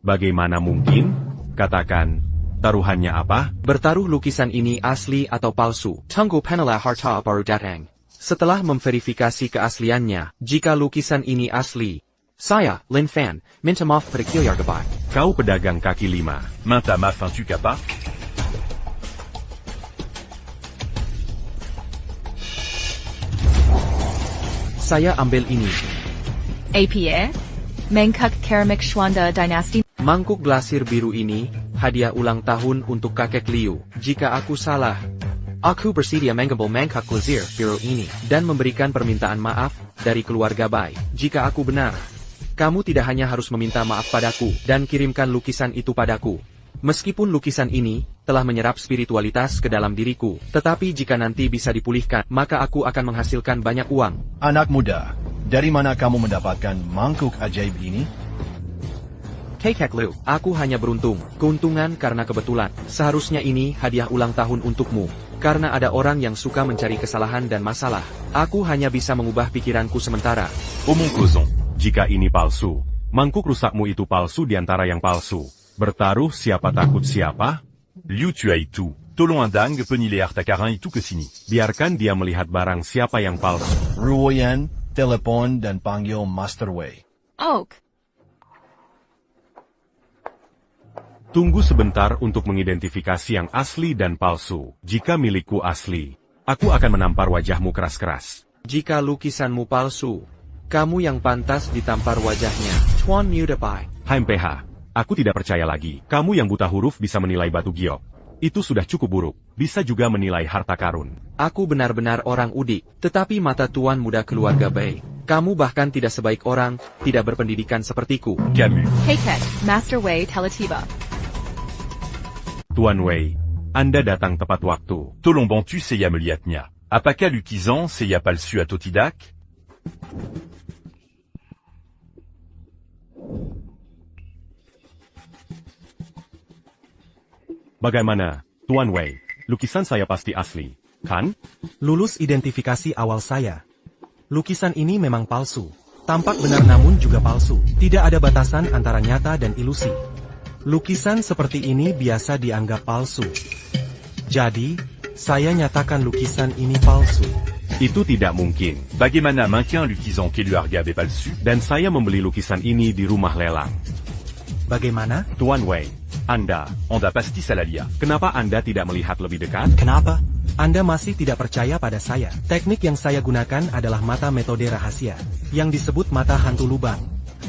[SPEAKER 8] Bagaimana mungkin? Katakan, taruhannya apa?
[SPEAKER 3] Bertaruh lukisan ini asli atau palsu. Tunggu penilai harta baru datang. Setelah memverifikasi keasliannya, jika lukisan ini asli, saya, Lin Fan, minta maaf pada keluarga Bai.
[SPEAKER 8] Kau pedagang kaki lima.
[SPEAKER 12] Minta maaf tu kapal?
[SPEAKER 3] Saya ambil ini.
[SPEAKER 4] APA? Mengkak Keramik Shwanda Dynasty.
[SPEAKER 3] Mangkuk glasir biru ini, hadiah ulang tahun untuk kakek Liu. Jika aku salah, aku bersedia mengambil mangkuk glasir biru ini, dan memberikan permintaan maaf dari keluarga Bai. Jika aku benar, kamu tidak hanya harus meminta maaf padaku, dan kirimkan lukisan itu padaku. Meskipun lukisan ini telah menyerap spiritualitas ke dalam diriku, tetapi jika nanti bisa dipulihkan, maka aku akan menghasilkan banyak uang.
[SPEAKER 11] Anak muda, dari mana kamu mendapatkan mangkuk ajaib ini?
[SPEAKER 3] Kakek Liu, aku hanya beruntung. Keuntungan karena kebetulan. Seharusnya ini hadiah ulang tahun untukmu. Karena ada orang yang suka mencari kesalahan dan masalah, aku hanya bisa mengubah pikiranku sementara.
[SPEAKER 8] Omong kosong. Jika ini palsu, mangkuk rusakmu itu palsu di antara yang palsu. Bertaruh siapa takut siapa?
[SPEAKER 12] Liu tu as tout. Tolong un dingue peut nier Hartakarin itu ke sini.
[SPEAKER 8] Biarkan dia melihat barang siapa yang palsu.
[SPEAKER 11] Ruoyan, telepon dan panggil Master Wei.
[SPEAKER 5] Oak.
[SPEAKER 8] Tunggu sebentar untuk mengidentifikasi yang asli dan palsu. Jika milikku asli, aku akan menampar wajahmu keras-keras.
[SPEAKER 3] Jika lukisanmu palsu, kamu yang pantas ditampar wajahnya. Tuan Mudapai.
[SPEAKER 8] HMPH, aku tidak percaya lagi. Kamu yang buta huruf bisa menilai batu giok. Itu sudah cukup buruk. Bisa juga menilai harta karun.
[SPEAKER 3] Aku benar-benar orang udik, tetapi mata tuan muda keluarga Bei. Kamu bahkan tidak sebaik orang, tidak berpendidikan sepertiku.
[SPEAKER 12] Camus.
[SPEAKER 5] Heiket, Master Wei Teletiba.
[SPEAKER 8] Tuan Wei, Anda datang tepat waktu.
[SPEAKER 12] Tolong bantu saya melihatnya. Apakah lukisan saya palsu atau tidak?
[SPEAKER 8] Bagaimana, Tuan Wei? Lukisan saya pasti asli, kan?
[SPEAKER 9] Lulus identifikasi awal saya. Lukisan ini memang palsu. Tampak benar namun juga palsu. Tidak ada batasan antara nyata dan ilusi. Lukisan seperti ini biasa dianggap palsu. Jadi, saya nyatakan lukisan ini palsu.
[SPEAKER 8] Itu tidak mungkin.
[SPEAKER 12] Bagaimana mungkin lukisan keluarga Bei palsu?
[SPEAKER 8] Dan saya membeli lukisan ini di rumah lelang.
[SPEAKER 9] Bagaimana?
[SPEAKER 8] Tuan Wei, Anda
[SPEAKER 12] pasti salah lihat.
[SPEAKER 8] Kenapa Anda tidak melihat lebih dekat?
[SPEAKER 9] Kenapa? Anda masih tidak percaya pada saya. Teknik yang saya gunakan adalah mata metode rahasia, yang disebut mata hantu lubang.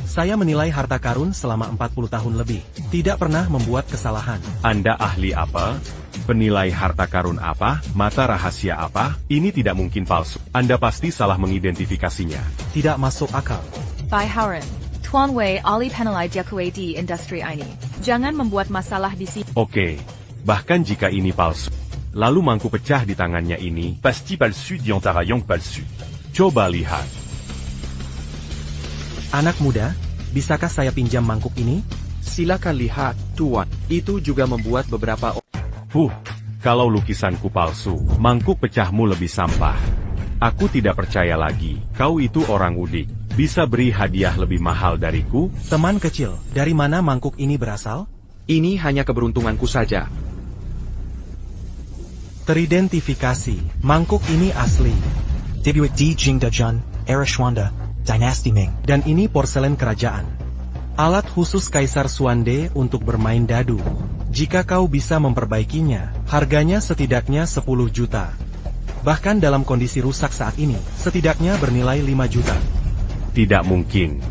[SPEAKER 9] Saya menilai harta karun selama 40 tahun lebih. Tidak pernah membuat kesalahan.
[SPEAKER 8] Anda ahli apa? Penilai harta karun apa? Mata rahasia apa? Ini tidak mungkin palsu. Anda pasti salah mengidentifikasinya.
[SPEAKER 9] Tidak masuk akal.
[SPEAKER 5] Bai Haren. Tuan Wei Ali penilai diakui di industri ini. Jangan membuat masalah di sini.
[SPEAKER 8] Oke. Bahkan jika ini palsu. Lalu mangkuk pecah di tangannya ini.
[SPEAKER 12] Pasti palsu di antara yang palsu.
[SPEAKER 8] Coba lihat.
[SPEAKER 9] Anak muda, bisakah saya pinjam mangkuk ini?
[SPEAKER 3] Silakan lihat, Tuan. Itu juga membuat beberapa
[SPEAKER 8] Kalau lukisanku palsu, mangkuk pecahmu lebih sampah. Aku tidak percaya lagi. Kau itu orang udik. Bisa beri hadiah lebih mahal dariku?
[SPEAKER 9] Teman kecil, dari mana mangkuk ini berasal?
[SPEAKER 3] Ini hanya keberuntunganku saja.
[SPEAKER 9] Teridentifikasi, mangkuk ini asli.
[SPEAKER 13] Debut di Jingdajan, era Shwanda, Dynasty Ming.
[SPEAKER 9] Dan ini porselen kerajaan. Alat khusus Kaisar Suande untuk bermain dadu. Jika kau bisa memperbaikinya, harganya setidaknya 10 juta. Bahkan dalam kondisi rusak saat ini, setidaknya bernilai 5 juta.
[SPEAKER 8] Tidak mungkin.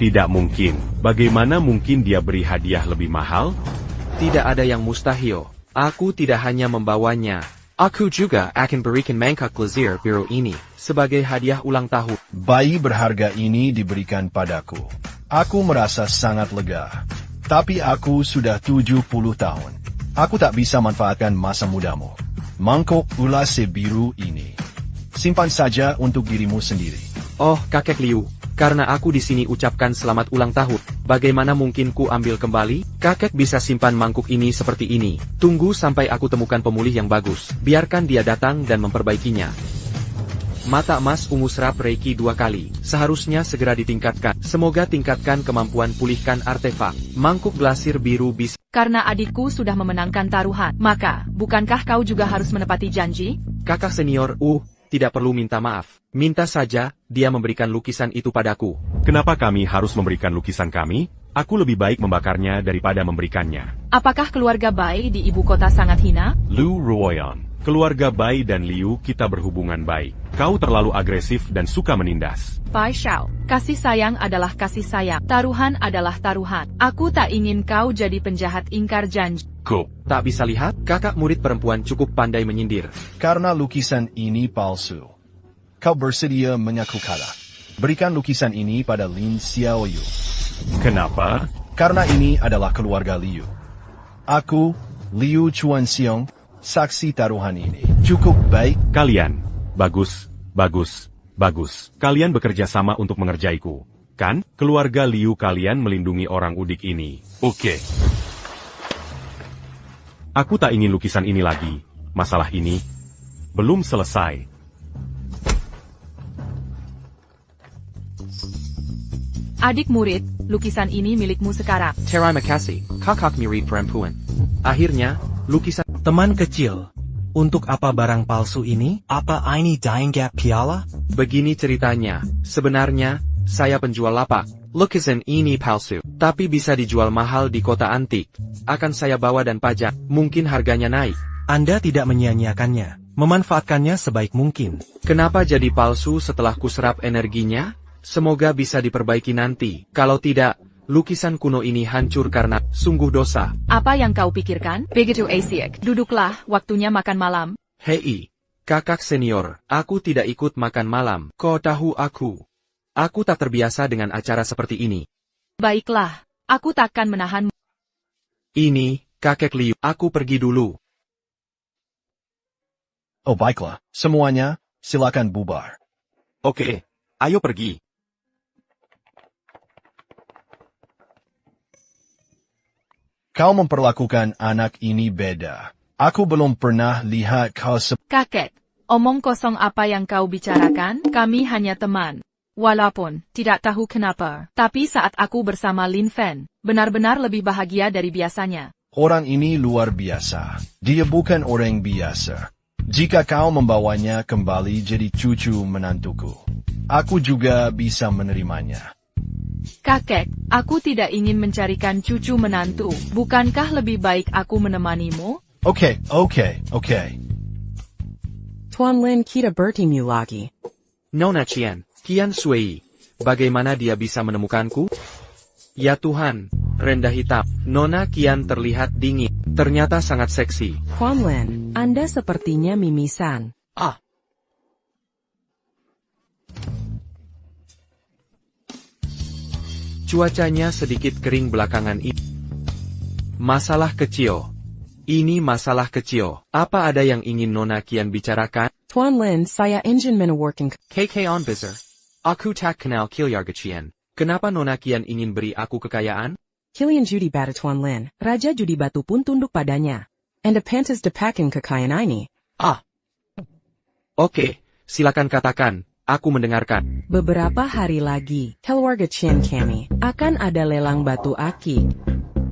[SPEAKER 8] Tidak mungkin. Bagaimana mungkin dia beri hadiah lebih mahal?
[SPEAKER 3] Tidak ada yang mustahil. Aku tidak hanya membawanya. Aku juga akan berikan mangkuk Glazier biru ini sebagai hadiah ulang tahun.
[SPEAKER 11] Bayi berharga ini diberikan padaku. Aku merasa sangat lega. Tapi aku sudah 70 tahun. Aku tak bisa manfaatkan masa mudamu. Mangkuk ulas biru ini. Simpan saja untuk dirimu sendiri.
[SPEAKER 3] Oh, kakek Liu. Karena aku di sini ucapkan selamat ulang tahun. Bagaimana mungkin ku ambil kembali? Kakek bisa simpan mangkuk ini seperti ini. Tunggu sampai aku temukan pemulih yang bagus. Biarkan dia datang dan memperbaikinya. Mata emas ungu serap Reiki 2 kali. Seharusnya segera ditingkatkan. Semoga tingkatkan kemampuan pulihkan artefak. Mangkuk glasir biru bisa.
[SPEAKER 4] Karena adikku sudah memenangkan taruhan, maka, bukankah kau juga harus menepati janji?
[SPEAKER 3] Kakak senior, tidak perlu minta maaf. Minta saja, dia memberikan lukisan itu padaku.
[SPEAKER 8] Kenapa kami harus memberikan lukisan kami? Aku lebih baik membakarnya daripada memberikannya.
[SPEAKER 4] Apakah keluarga Bai di ibu kota sangat hina?
[SPEAKER 8] Lu Ruoyan, keluarga Bai dan Liu kita berhubungan baik. Kau terlalu agresif dan suka menindas.
[SPEAKER 4] Bai Xiao, kasih sayang adalah kasih sayang. Taruhan adalah taruhan. Aku tak ingin kau jadi penjahat ingkar janji.
[SPEAKER 3] Tak bisa lihat, kakak murid perempuan cukup pandai menyindir.
[SPEAKER 11] Karena lukisan ini palsu. Kau bersedia mengaku kalah. Berikan lukisan ini pada Lin Xiaoyu.
[SPEAKER 8] Kenapa?
[SPEAKER 11] Karena ini adalah keluarga Liu. Aku, Liu Chuanxiong, saksi taruhan ini. Cukup baik.
[SPEAKER 8] Kalian, bagus. Kalian bekerja sama untuk mengerjaiku. Kan? Keluarga Liu kalian melindungi orang udik ini.
[SPEAKER 12] Oke.
[SPEAKER 8] Aku tak ingin lukisan ini lagi. Masalah ini, Belum selesai.
[SPEAKER 4] Adik murid, lukisan ini milikmu sekarang.
[SPEAKER 3] Terima kasih, kakak murid perempuan. Akhirnya, lukisan...
[SPEAKER 9] Teman kecil, untuk apa barang palsu ini?
[SPEAKER 13] Apa ini dianggap piala?
[SPEAKER 3] Begini ceritanya, sebenarnya, saya penjual lapak. Lukisan ini palsu, tapi bisa dijual mahal di kota antik. Akan saya bawa dan pajak, mungkin harganya naik.
[SPEAKER 9] Anda tidak menyia-nyiakannya, memanfaatkannya sebaik mungkin.
[SPEAKER 3] Kenapa jadi palsu setelah kuserap energinya? Semoga bisa diperbaiki nanti. Kalau tidak, lukisan kuno ini hancur karena sungguh dosa.
[SPEAKER 4] Apa yang kau pikirkan? Begitu asyik. Duduklah, waktunya makan malam.
[SPEAKER 3] Hei, kakak senior, aku tidak ikut makan malam. Kau tahu aku. Aku tak terbiasa dengan acara seperti ini.
[SPEAKER 4] Baiklah, aku takkan menahanmu.
[SPEAKER 3] Ini, kakek Liu, aku pergi dulu.
[SPEAKER 11] Oh baiklah, semuanya, silakan bubar.
[SPEAKER 1] Oke, ayo pergi.
[SPEAKER 11] Kau memperlakukan anak ini beda. Aku belum pernah lihat kau
[SPEAKER 4] Kakek, omong kosong apa yang kau bicarakan? Kami hanya teman. Walaupun, tidak tahu kenapa, tapi saat aku bersama Lin Fan, benar-benar lebih bahagia dari biasanya.
[SPEAKER 11] Orang ini luar biasa. Dia bukan orang biasa. Jika kau membawanya kembali jadi cucu menantuku, aku juga bisa menerimanya.
[SPEAKER 4] Kakek, aku tidak ingin mencarikan cucu menantu. Bukankah lebih baik aku menemanimu?
[SPEAKER 11] Oke.
[SPEAKER 7] Tuan Lin kita bertemu lagi.
[SPEAKER 3] Nona Qian Sui, bagaimana dia bisa menemukanku? Ya Tuhan, rendah hitam. Nona Qian terlihat dingin, ternyata sangat seksi.
[SPEAKER 7] Tuan Lin, Anda sepertinya mimisan.
[SPEAKER 3] Cuacanya sedikit kering belakangan ini. Masalah kecil. Ini masalah kecil. Apa ada yang ingin Nona Qian bicarakan?
[SPEAKER 7] Tuan Lin, saya ingin menawarkan...
[SPEAKER 3] KK on Bizar. Aku tak kenal Kilyarga Qian. Kenapa Nona Qian ingin beri aku kekayaan?
[SPEAKER 7] Kilian judi batu Tuan Lin. Raja judi batu pun tunduk padanya. Anda pantas dapatkan kekayaan ini.
[SPEAKER 3] Oke, silakan katakan. Aku mendengarkan.
[SPEAKER 7] Beberapa hari lagi, keluarga Qian kami akan ada lelang batu aki.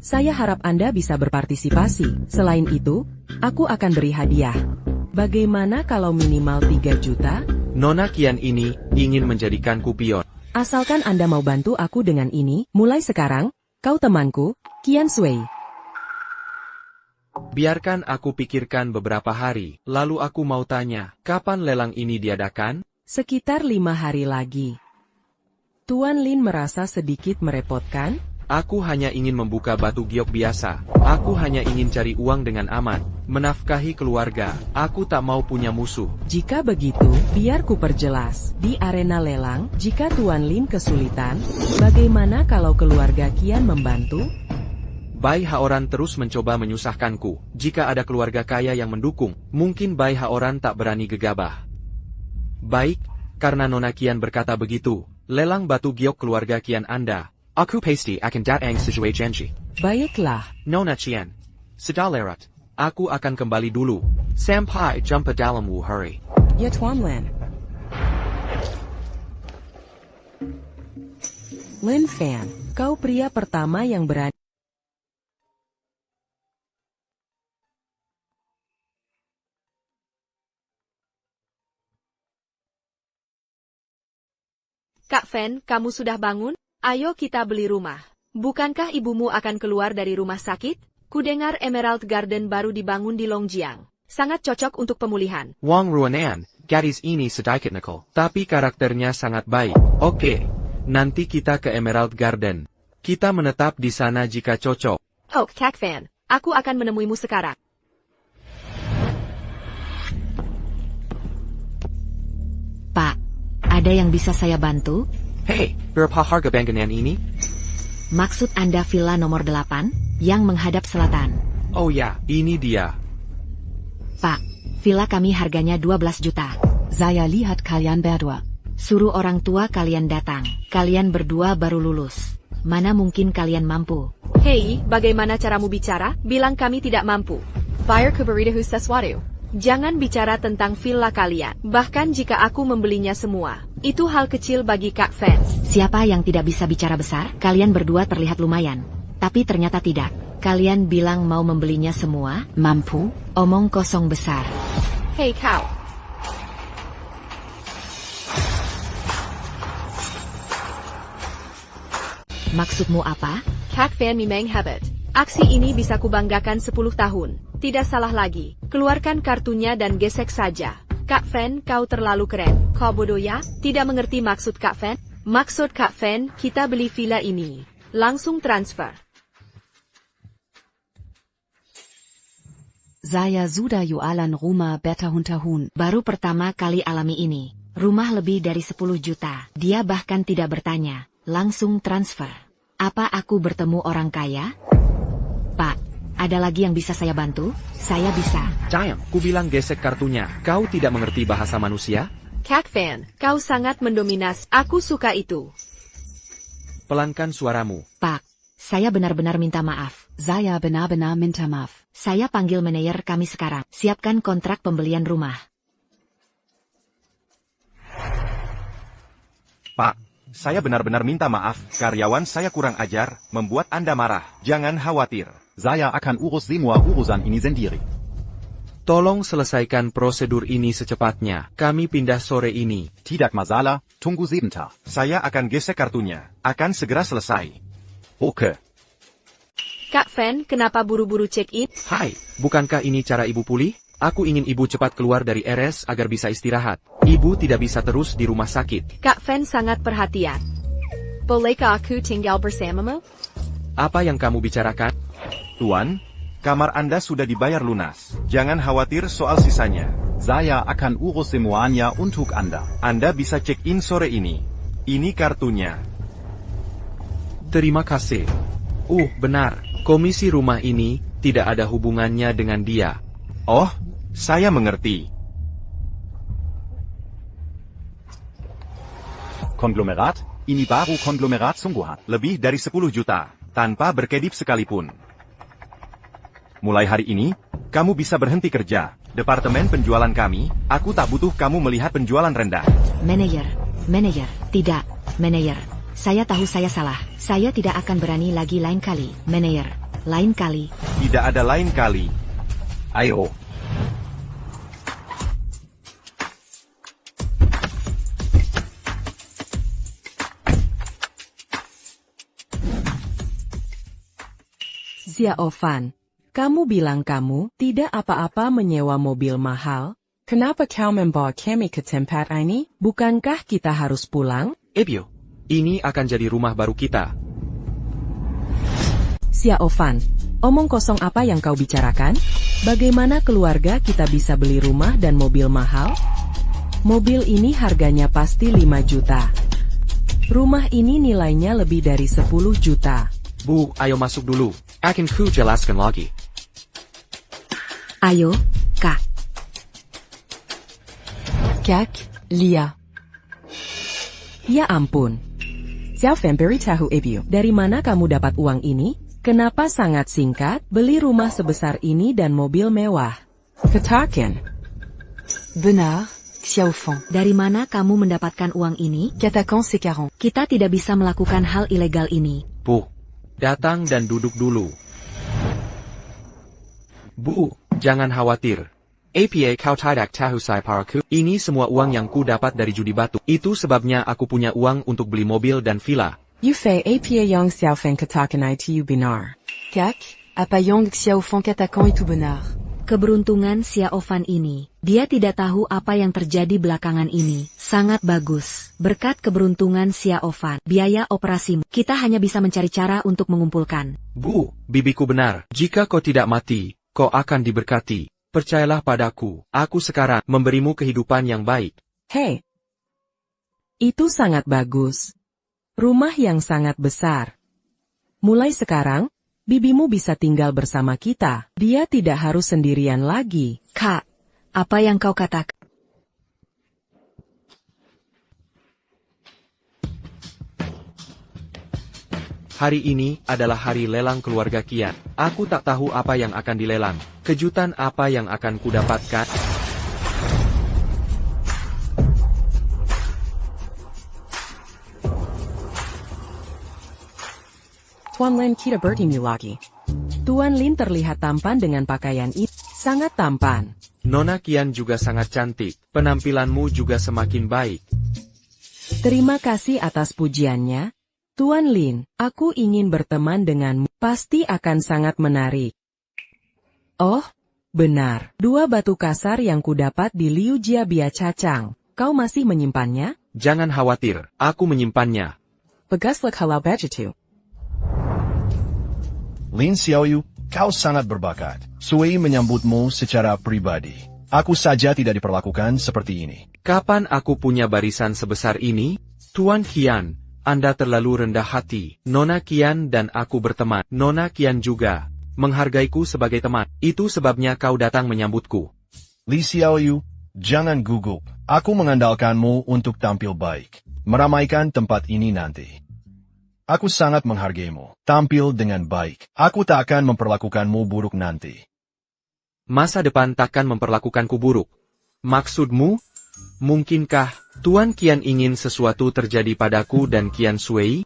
[SPEAKER 7] Saya harap Anda bisa berpartisipasi. Selain itu, aku akan beri hadiah. Bagaimana kalau minimal 3 juta?
[SPEAKER 3] Nona Qian ini ingin menjadikanku pion.
[SPEAKER 7] Asalkan Anda mau bantu aku dengan ini, mulai sekarang, kau temanku, Qian Sui.
[SPEAKER 3] Biarkan aku pikirkan beberapa hari, lalu aku mau tanya, kapan lelang ini diadakan?
[SPEAKER 7] Sekitar 5 hari lagi. Tuan Lin merasa sedikit merepotkan?
[SPEAKER 3] Aku hanya ingin membuka batu giok biasa. Aku hanya ingin cari uang dengan aman, menafkahi keluarga. Aku tak mau punya musuh.
[SPEAKER 7] Jika begitu, biar ku perjelas. Di arena lelang, jika Tuan Lin kesulitan, bagaimana kalau keluarga Qian membantu?
[SPEAKER 3] Bai Haoran terus mencoba menyusahkanku. Jika ada keluarga kaya yang mendukung, mungkin Bai Haoran tak berani gegabah. Baik, karena Nona Qian berkata begitu, lelang batu giok keluarga Qian Anda. Aku pasti akan datang sesuai janji.
[SPEAKER 7] Baiklah.
[SPEAKER 3] Nona Qian. Sudah lewat. Aku akan kembali dulu. Sampai jumpa dalam hari.
[SPEAKER 7] Ya Tuan Lin. Lin Fan, kau pria pertama yang berani.
[SPEAKER 5] Kak Fan, kamu sudah bangun? Ayo kita beli rumah. Bukankah ibumu akan keluar dari rumah sakit? Kudengar Emerald Garden baru dibangun di Longjiang. Sangat cocok untuk pemulihan.
[SPEAKER 3] Wang Ruanan, gadis ini sedikit nakal, tapi karakternya sangat baik. Oke, nanti kita ke Emerald Garden. Kita menetap di sana jika cocok.
[SPEAKER 5] Oh, Kak Fan, aku akan menemuimu sekarang.
[SPEAKER 10] Pak, ada yang bisa saya bantu?
[SPEAKER 3] Hei, berapa harga bangunan ini?
[SPEAKER 10] Maksud Anda villa nomor 8, yang menghadap selatan?
[SPEAKER 3] Oh ya, ini dia.
[SPEAKER 10] Pak, villa kami harganya 12 juta.
[SPEAKER 7] Saya lihat kalian berdua.
[SPEAKER 10] Suruh orang tua kalian datang. Kalian berdua baru lulus. Mana mungkin kalian mampu?
[SPEAKER 5] Hei, bagaimana caramu bicara? Bilang kami tidak mampu. Bayar ke beritahu sesuatu. Jangan bicara tentang villa kalian. Bahkan jika aku membelinya semua, itu hal kecil bagi Kak Fan.
[SPEAKER 10] Siapa yang tidak bisa bicara besar? Kalian berdua terlihat lumayan. Tapi ternyata tidak. Kalian bilang mau membelinya semua? Mampu? Omong kosong besar.
[SPEAKER 5] Hei kau.
[SPEAKER 10] Maksudmu apa?
[SPEAKER 5] Kak Fan memang hebat. Aksi ini bisa kubanggakan 10 tahun. Tidak salah lagi. Keluarkan kartunya dan gesek saja. Kak Fan, kau terlalu keren. Kau bodoh ya? Tidak mengerti maksud Kak Fan? Maksud Kak Fan, kita beli villa ini. Langsung transfer.
[SPEAKER 10] Saya sudah jualan rumah bertahun-tahun. Baru pertama kali alami ini. Rumah lebih dari 10 juta. Dia bahkan tidak bertanya. Langsung transfer. Apa aku bertemu orang kaya? Pak, ada lagi yang bisa saya bantu? Saya bisa.
[SPEAKER 3] Diam, ku bilang gesek kartunya. Kau tidak mengerti bahasa manusia?
[SPEAKER 5] Kak Fan, kau sangat mendominas. Aku suka itu.
[SPEAKER 3] Pelankan suaramu.
[SPEAKER 10] Pak, saya benar-benar minta maaf. Saya benar-benar minta maaf. Saya panggil manajer kami sekarang. Siapkan kontrak pembelian rumah.
[SPEAKER 1] Pak, saya benar-benar minta maaf. Karyawan saya kurang ajar, membuat Anda marah. Jangan khawatir.
[SPEAKER 2] Saya akan urus semua urusan ini sendiri.
[SPEAKER 3] Tolong selesaikan prosedur ini secepatnya. Kami pindah sore ini.
[SPEAKER 2] Tidak masalah, tunggu sebentar.
[SPEAKER 1] Saya akan gesek kartunya. Akan segera selesai.
[SPEAKER 2] Oke.
[SPEAKER 5] Kak Fan, kenapa buru-buru check-in?
[SPEAKER 3] Hai, bukankah ini cara ibu pulih? Aku ingin ibu cepat keluar dari RS agar bisa istirahat. Ibu tidak bisa terus di rumah sakit.
[SPEAKER 5] Kak Fan sangat perhatian. Bolehkah aku tinggal bersamamu?
[SPEAKER 3] Apa yang kamu bicarakan?
[SPEAKER 1] Tuan, kamar Anda sudah dibayar lunas. Jangan khawatir soal sisanya.
[SPEAKER 2] Saya akan urus semuanya untuk Anda.
[SPEAKER 1] Anda bisa check-in sore ini. Ini kartunya.
[SPEAKER 3] Terima kasih. Benar. Komisi rumah ini tidak ada hubungannya dengan dia.
[SPEAKER 1] Oh, saya mengerti.
[SPEAKER 2] Konglomerat? Ini baru konglomerat sungguhan.
[SPEAKER 1] Lebih dari 10 juta, tanpa berkedip sekalipun. Mulai hari ini, kamu bisa berhenti kerja. Departemen penjualan kami, aku tak butuh kamu melihat penjualan rendah.
[SPEAKER 10] Manajer, tidak, manajer. Saya tahu saya salah. Saya tidak akan berani lagi lain kali. Manajer, lain kali.
[SPEAKER 1] Tidak ada lain kali.
[SPEAKER 2] Ayo.
[SPEAKER 7] Xiaofan, kamu bilang kamu tidak apa-apa menyewa mobil mahal? Kenapa kau membawa kami ke tempat ini? Bukankah kita harus pulang?
[SPEAKER 3] Ebio, ini akan jadi rumah baru kita.
[SPEAKER 7] Xiaofan, omong kosong apa yang kau bicarakan? Bagaimana keluarga kita bisa beli rumah dan mobil mahal? Mobil ini harganya pasti 5 juta. Rumah ini nilainya lebih dari 10 juta.
[SPEAKER 3] Bu, ayo masuk dulu. Akan ku jelaskan lagi.
[SPEAKER 10] Ayo, Kak.
[SPEAKER 7] Kak, Lia. Ya ampun. Xiaofan beritahu Ebio, dari mana kamu dapat uang ini? Kenapa sangat singkat, beli rumah sebesar ini dan mobil mewah? Katakan.
[SPEAKER 10] Benar, Xiaofan. Dari mana kamu mendapatkan uang ini?
[SPEAKER 7] Katakan sekarang.
[SPEAKER 10] Kita tidak bisa melakukan hal ilegal ini.
[SPEAKER 3] Bu, datang dan duduk dulu. Bu, jangan khawatir. APA kau tidak tahu saya paraku. Ini semua uang yang ku dapat dari judi batu. Itu sebabnya aku punya uang untuk beli mobil dan villa.
[SPEAKER 7] Yufei APA yang Xiaofan katakan itu benar. Kak, apa yang Xiaofan katakan itu benar?
[SPEAKER 10] Keberuntungan Xiaofan ini. Dia tidak tahu apa yang terjadi belakangan ini. Sangat bagus. Berkat keberuntungan Xiaofan, biaya operasimu, kita hanya bisa mencari cara untuk mengumpulkan.
[SPEAKER 3] Bu, bibiku benar. Jika kau tidak mati, kau akan diberkati. Percayalah padaku, aku sekarang memberimu kehidupan yang baik.
[SPEAKER 7] Hei, itu sangat bagus. Rumah yang sangat besar. Mulai sekarang, bibimu bisa tinggal bersama kita. Dia tidak harus sendirian lagi.
[SPEAKER 10] Kak, apa yang kau katakan?
[SPEAKER 3] Hari ini adalah hari lelang keluarga Kian. Aku tak tahu apa yang akan dilelang. Kejutan apa yang akan kudapatkan?
[SPEAKER 7] Tuan Lin kita bertemu lagi. Tuan Lin terlihat tampan dengan pakaian itu. Sangat tampan.
[SPEAKER 3] Nona Qian juga sangat cantik. Penampilanmu juga semakin baik.
[SPEAKER 7] Terima kasih atas pujiannya. Tuan Lin, aku ingin berteman denganmu. Pasti akan sangat menarik. Oh, benar. 2 batu kasar yang kudapat di Liu Jia Bia Cacang. Kau masih menyimpannya?
[SPEAKER 3] Jangan khawatir, aku menyimpannya.
[SPEAKER 7] Begaslah kalau begitu.
[SPEAKER 11] Lin Xiaoyu, kau sangat berbakat. Sui menyambutmu secara pribadi. Aku saja tidak diperlakukan seperti ini.
[SPEAKER 3] Kapan aku punya barisan sebesar ini? Tuan Qian, Anda terlalu rendah hati. Nona Qian dan aku berteman. Nona Qian juga menghargaiku sebagai teman. Itu sebabnya kau datang menyambutku.
[SPEAKER 11] Li Xiaoyu, jangan gugup. Aku mengandalkanmu untuk tampil baik. Meramaikan tempat ini nanti. Aku sangat menghargaimu. Tampil dengan baik. Aku tak akan memperlakukanmu buruk nanti.
[SPEAKER 3] Masa depan takkan memperlakukanku buruk. Maksudmu? Mungkinkah Tuan Qian ingin sesuatu terjadi padaku dan Qian Sui?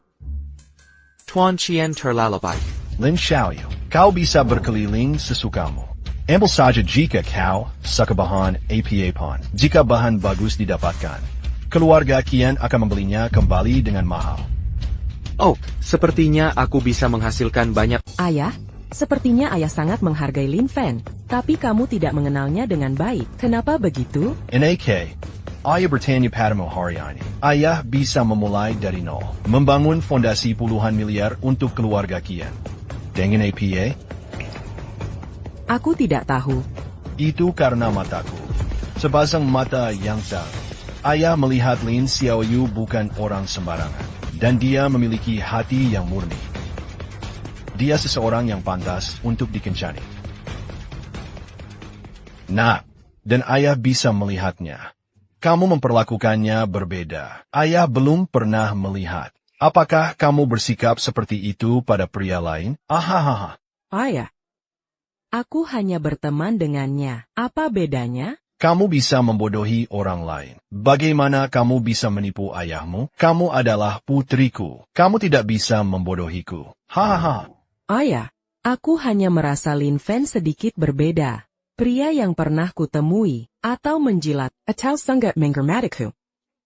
[SPEAKER 3] Tuan Qian terlalu baik.
[SPEAKER 11] Lin Xiaoyu, kau bisa berkeliling sesukamu. Ambil saja jika kau suka bahan apa-apa. Jika bahan bagus didapatkan, keluarga Qian akan membelinya kembali dengan mahal.
[SPEAKER 3] Oh, sepertinya aku bisa menghasilkan banyak.
[SPEAKER 7] Ayah, sepertinya ayah sangat menghargai Lin Fan. Tapi kamu tidak mengenalnya dengan baik. Kenapa begitu?
[SPEAKER 11] NAK, ayah bertanya padamu hari ini. Ayah bisa memulai dari nol. Membangun fondasi puluhan miliar untuk keluarga Qian. Dengan APA?
[SPEAKER 7] Aku tidak tahu.
[SPEAKER 11] Itu karena mataku. Sepasang mata yang tahu. Ayah melihat Lin Xiaoyu bukan orang sembarangan. Dan dia memiliki hati yang murni. Dia seseorang yang pantas untuk dikencani. Nah, dan ayah bisa melihatnya. Kamu memperlakukannya berbeda. Ayah belum pernah melihat. Apakah kamu bersikap seperti itu pada pria lain? Ahahaha.
[SPEAKER 7] Ayah, aku hanya berteman dengannya. Apa bedanya?
[SPEAKER 11] Kamu bisa membodohi orang lain. Bagaimana kamu bisa menipu ayahmu? Kamu adalah putriku. Kamu tidak bisa membodohiku. Hahaha.
[SPEAKER 7] Ayah, aku hanya merasa Lin Fan sedikit berbeda. Pria yang pernah kutemui, atau menjilat, atau sangat menggermatiku.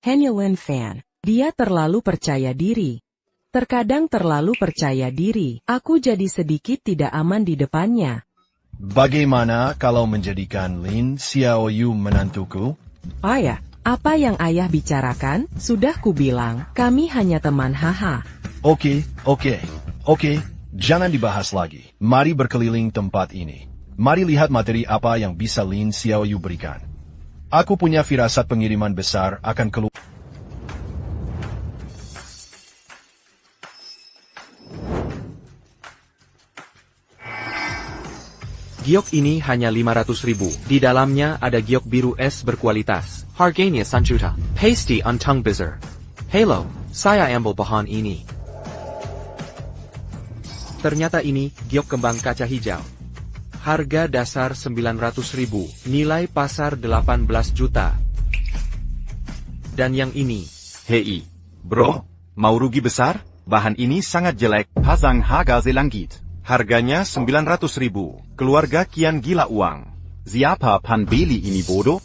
[SPEAKER 7] Hanya Lin Fan. Dia terlalu percaya diri. Terkadang terlalu percaya diri. Aku jadi sedikit tidak aman di depannya.
[SPEAKER 11] Bagaimana kalau menjadikan Lin Xiaoyu menantuku?
[SPEAKER 7] Ayah, apa yang ayah bicarakan? Sudah kubilang, kami hanya teman haha.
[SPEAKER 11] Oke, jangan dibahas lagi. Mari berkeliling tempat ini. Mari lihat materi apa yang bisa Lin Xiaoyu berikan. Aku punya firasat pengiriman besar akan keluar.
[SPEAKER 3] Giok ini hanya 500.000. Di dalamnya ada giok biru es berkualitas. Harganya 1 juta. Pasty on tongue bizer. Hello, saya ambil bahan ini. Ternyata ini giok kembang kaca hijau. Harga dasar 900.000, nilai pasar 18 juta. Dan yang ini.
[SPEAKER 1] Hei, bro, mau rugi besar? Bahan ini sangat jelek.
[SPEAKER 2] Pasang harga selangit.
[SPEAKER 1] Harganya 900.000. Keluarga Qian gila uang.
[SPEAKER 2] Siapa pembeli ini bodoh?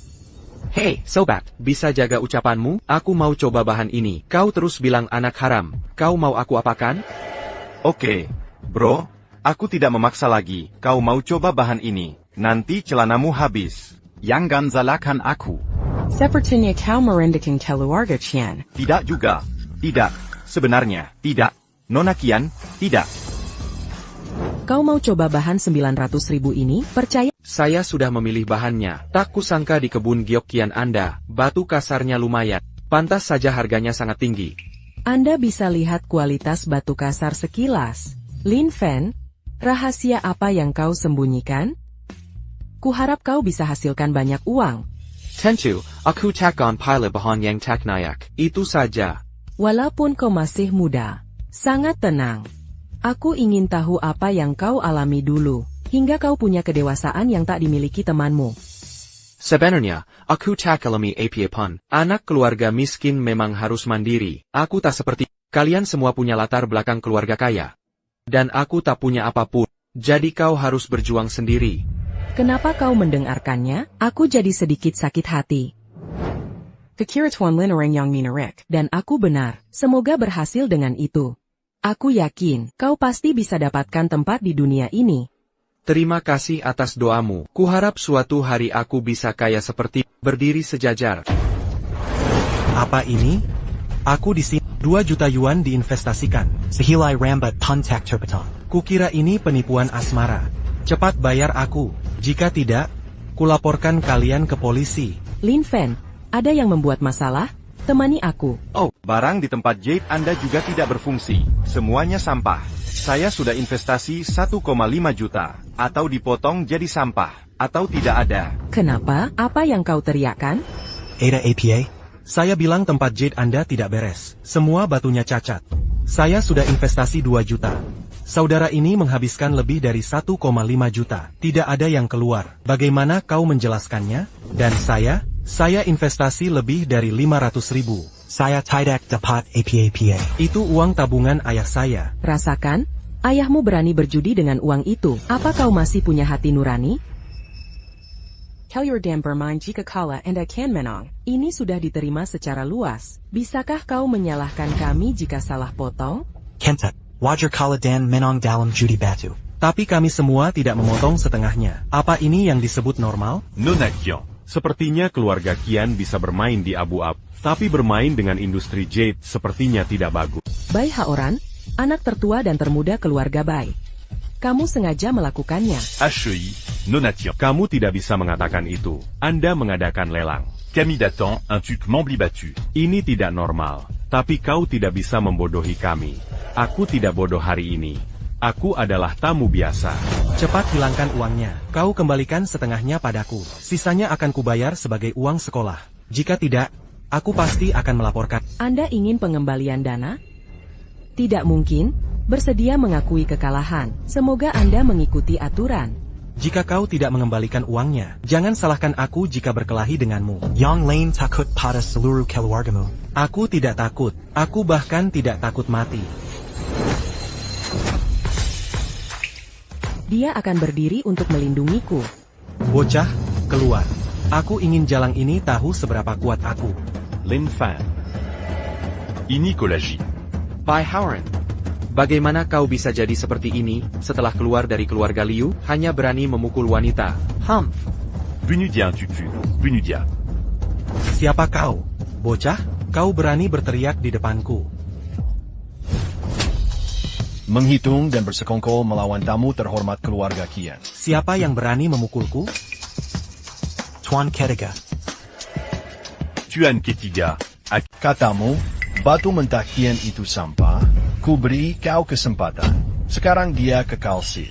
[SPEAKER 3] Hei, sobat, bisa jaga ucapanmu? Aku mau coba bahan ini. Kau terus bilang anak haram. Kau mau aku apakan?
[SPEAKER 1] Oke, bro. Aku tidak memaksa lagi. Kau mau coba bahan ini. Nanti celanamu habis.
[SPEAKER 2] Jangan salahkan aku.
[SPEAKER 7] Sepertinya kau merendahkan keluarga Qian.
[SPEAKER 1] Tidak juga. Tidak. Sebenarnya, tidak. Nona Qian, tidak.
[SPEAKER 7] Kau mau coba bahan 900.000 ini? Percaya?
[SPEAKER 3] Saya sudah memilih bahannya. Tak kusangka di kebun giok Qian Anda, batu kasarnya lumayan. Pantas saja harganya sangat tinggi.
[SPEAKER 7] Anda bisa lihat kualitas batu kasar sekilas. Lin Fan, rahasia apa yang kau sembunyikan? Kuharap kau bisa hasilkan banyak uang.
[SPEAKER 3] Tentu, aku takkan pilih bahan yang tak naik. Itu saja.
[SPEAKER 7] Walaupun kau masih muda, sangat tenang. Aku ingin tahu apa yang kau alami dulu, hingga kau punya kedewasaan yang tak dimiliki temanmu.
[SPEAKER 3] Sebenarnya, aku tak alami apa-apa. Anak keluarga miskin memang harus mandiri. Aku tak seperti kalian semua punya latar belakang keluarga kaya. Dan aku tak punya apapun. Jadi kau harus berjuang sendiri.
[SPEAKER 7] Kenapa kau mendengarkannya? Aku jadi sedikit sakit hati. Kekiratuan Linerang yang Minarik, dan aku benar. Semoga berhasil dengan itu. Aku yakin, kau pasti bisa dapatkan tempat di dunia ini.
[SPEAKER 3] Terima kasih atas doamu. Kuharap suatu hari aku bisa kaya seperti berdiri sejajar.
[SPEAKER 9] Apa ini? Aku di sini. 2 juta yuan diinvestasikan.
[SPEAKER 13] Sahilai Rambat Puntak Terpetang.
[SPEAKER 9] Kukira ini penipuan asmara. Cepat bayar aku. Jika tidak, kulaporkan kalian ke polisi.
[SPEAKER 7] Lin Fan, ada yang membuat masalah? Temani aku.
[SPEAKER 1] Oh, barang di tempat Jade Anda juga tidak berfungsi. Semuanya sampah. Saya sudah investasi 1,5 juta. Atau dipotong jadi sampah. Atau tidak ada.
[SPEAKER 7] Kenapa? Apa yang kau teriakkan?
[SPEAKER 13] Ada APA.
[SPEAKER 9] Saya bilang tempat Jade Anda tidak beres. Semua batunya cacat. Saya sudah investasi 2 juta. Saudara ini menghabiskan lebih dari 1,5 juta. Tidak ada yang keluar. Bagaimana kau menjelaskannya? Dan saya investasi lebih dari 500 ribu.
[SPEAKER 13] Saya tidak dapat APA.
[SPEAKER 9] Itu uang tabungan ayah saya.
[SPEAKER 7] Rasakan, ayahmu berani berjudi dengan uang itu. Apa kau masih punya hati nurani? Kelyor dan bermain jika kalah Anda akan menang. Ini sudah diterima secara luas. Bisakah kau menyalahkan kami jika salah potong?
[SPEAKER 13] Kenta, wajar kala dan menang dalam judi batu.
[SPEAKER 9] Tapi kami semua tidak memotong setengahnya. Apa ini yang disebut normal?
[SPEAKER 8] Nona Kian, sepertinya keluarga Kian bisa bermain di abu-abu. Tapi bermain dengan industri Jade sepertinya tidak bagus.
[SPEAKER 7] Bai Haoran, anak tertua dan termuda keluarga Bai. Kamu sengaja melakukannya.
[SPEAKER 12] HEI, Nonatian.
[SPEAKER 8] Kamu tidak bisa mengatakan itu. Anda mengadakan lelang.
[SPEAKER 12] Camille Datan, un tuc Mambli battu.
[SPEAKER 8] Ini tidak normal. Tapi kau tidak bisa membodohi kami. Aku tidak bodoh hari ini. Aku adalah tamu biasa.
[SPEAKER 9] Cepat hilangkan uangnya. Kau kembalikan setengahnya padaku. Sisanya akan kubayar sebagai uang sekolah. Jika tidak, aku pasti akan melaporkan.
[SPEAKER 7] Anda ingin pengembalian dana? Tidak mungkin. Bersedia mengakui kekalahan. Semoga Anda mengikuti aturan.
[SPEAKER 9] Jika kau tidak mengembalikan uangnya, jangan salahkan aku jika berkelahi denganmu.
[SPEAKER 13] Yang lain takut pada seluruh keluargamu.
[SPEAKER 9] Aku tidak takut. Aku bahkan tidak takut mati.
[SPEAKER 7] Dia akan berdiri untuk melindungiku.
[SPEAKER 9] Bocah, keluar. Aku ingin jalang ini tahu seberapa kuat aku.
[SPEAKER 8] Lin Fan.
[SPEAKER 12] Ini Kolaji.
[SPEAKER 3] Bai Haoran. Bagaimana kau bisa jadi seperti ini, setelah keluar dari keluarga Liu, hanya berani memukul wanita? Humph.
[SPEAKER 12] Bunudia un tutu. Bunudia.
[SPEAKER 9] Siapa kau? Bocah, kau berani berteriak di depanku.
[SPEAKER 11] Menghitung dan bersekongkol melawan tamu terhormat keluarga Kian.
[SPEAKER 9] Siapa yang berani memukulku?
[SPEAKER 13] Tuan Ketiga.
[SPEAKER 12] Tuan Ketiga.
[SPEAKER 11] Katamu, batu mentah Kian itu sampah. Ku beri kau kesempatan. Sekarang dia kekal sit.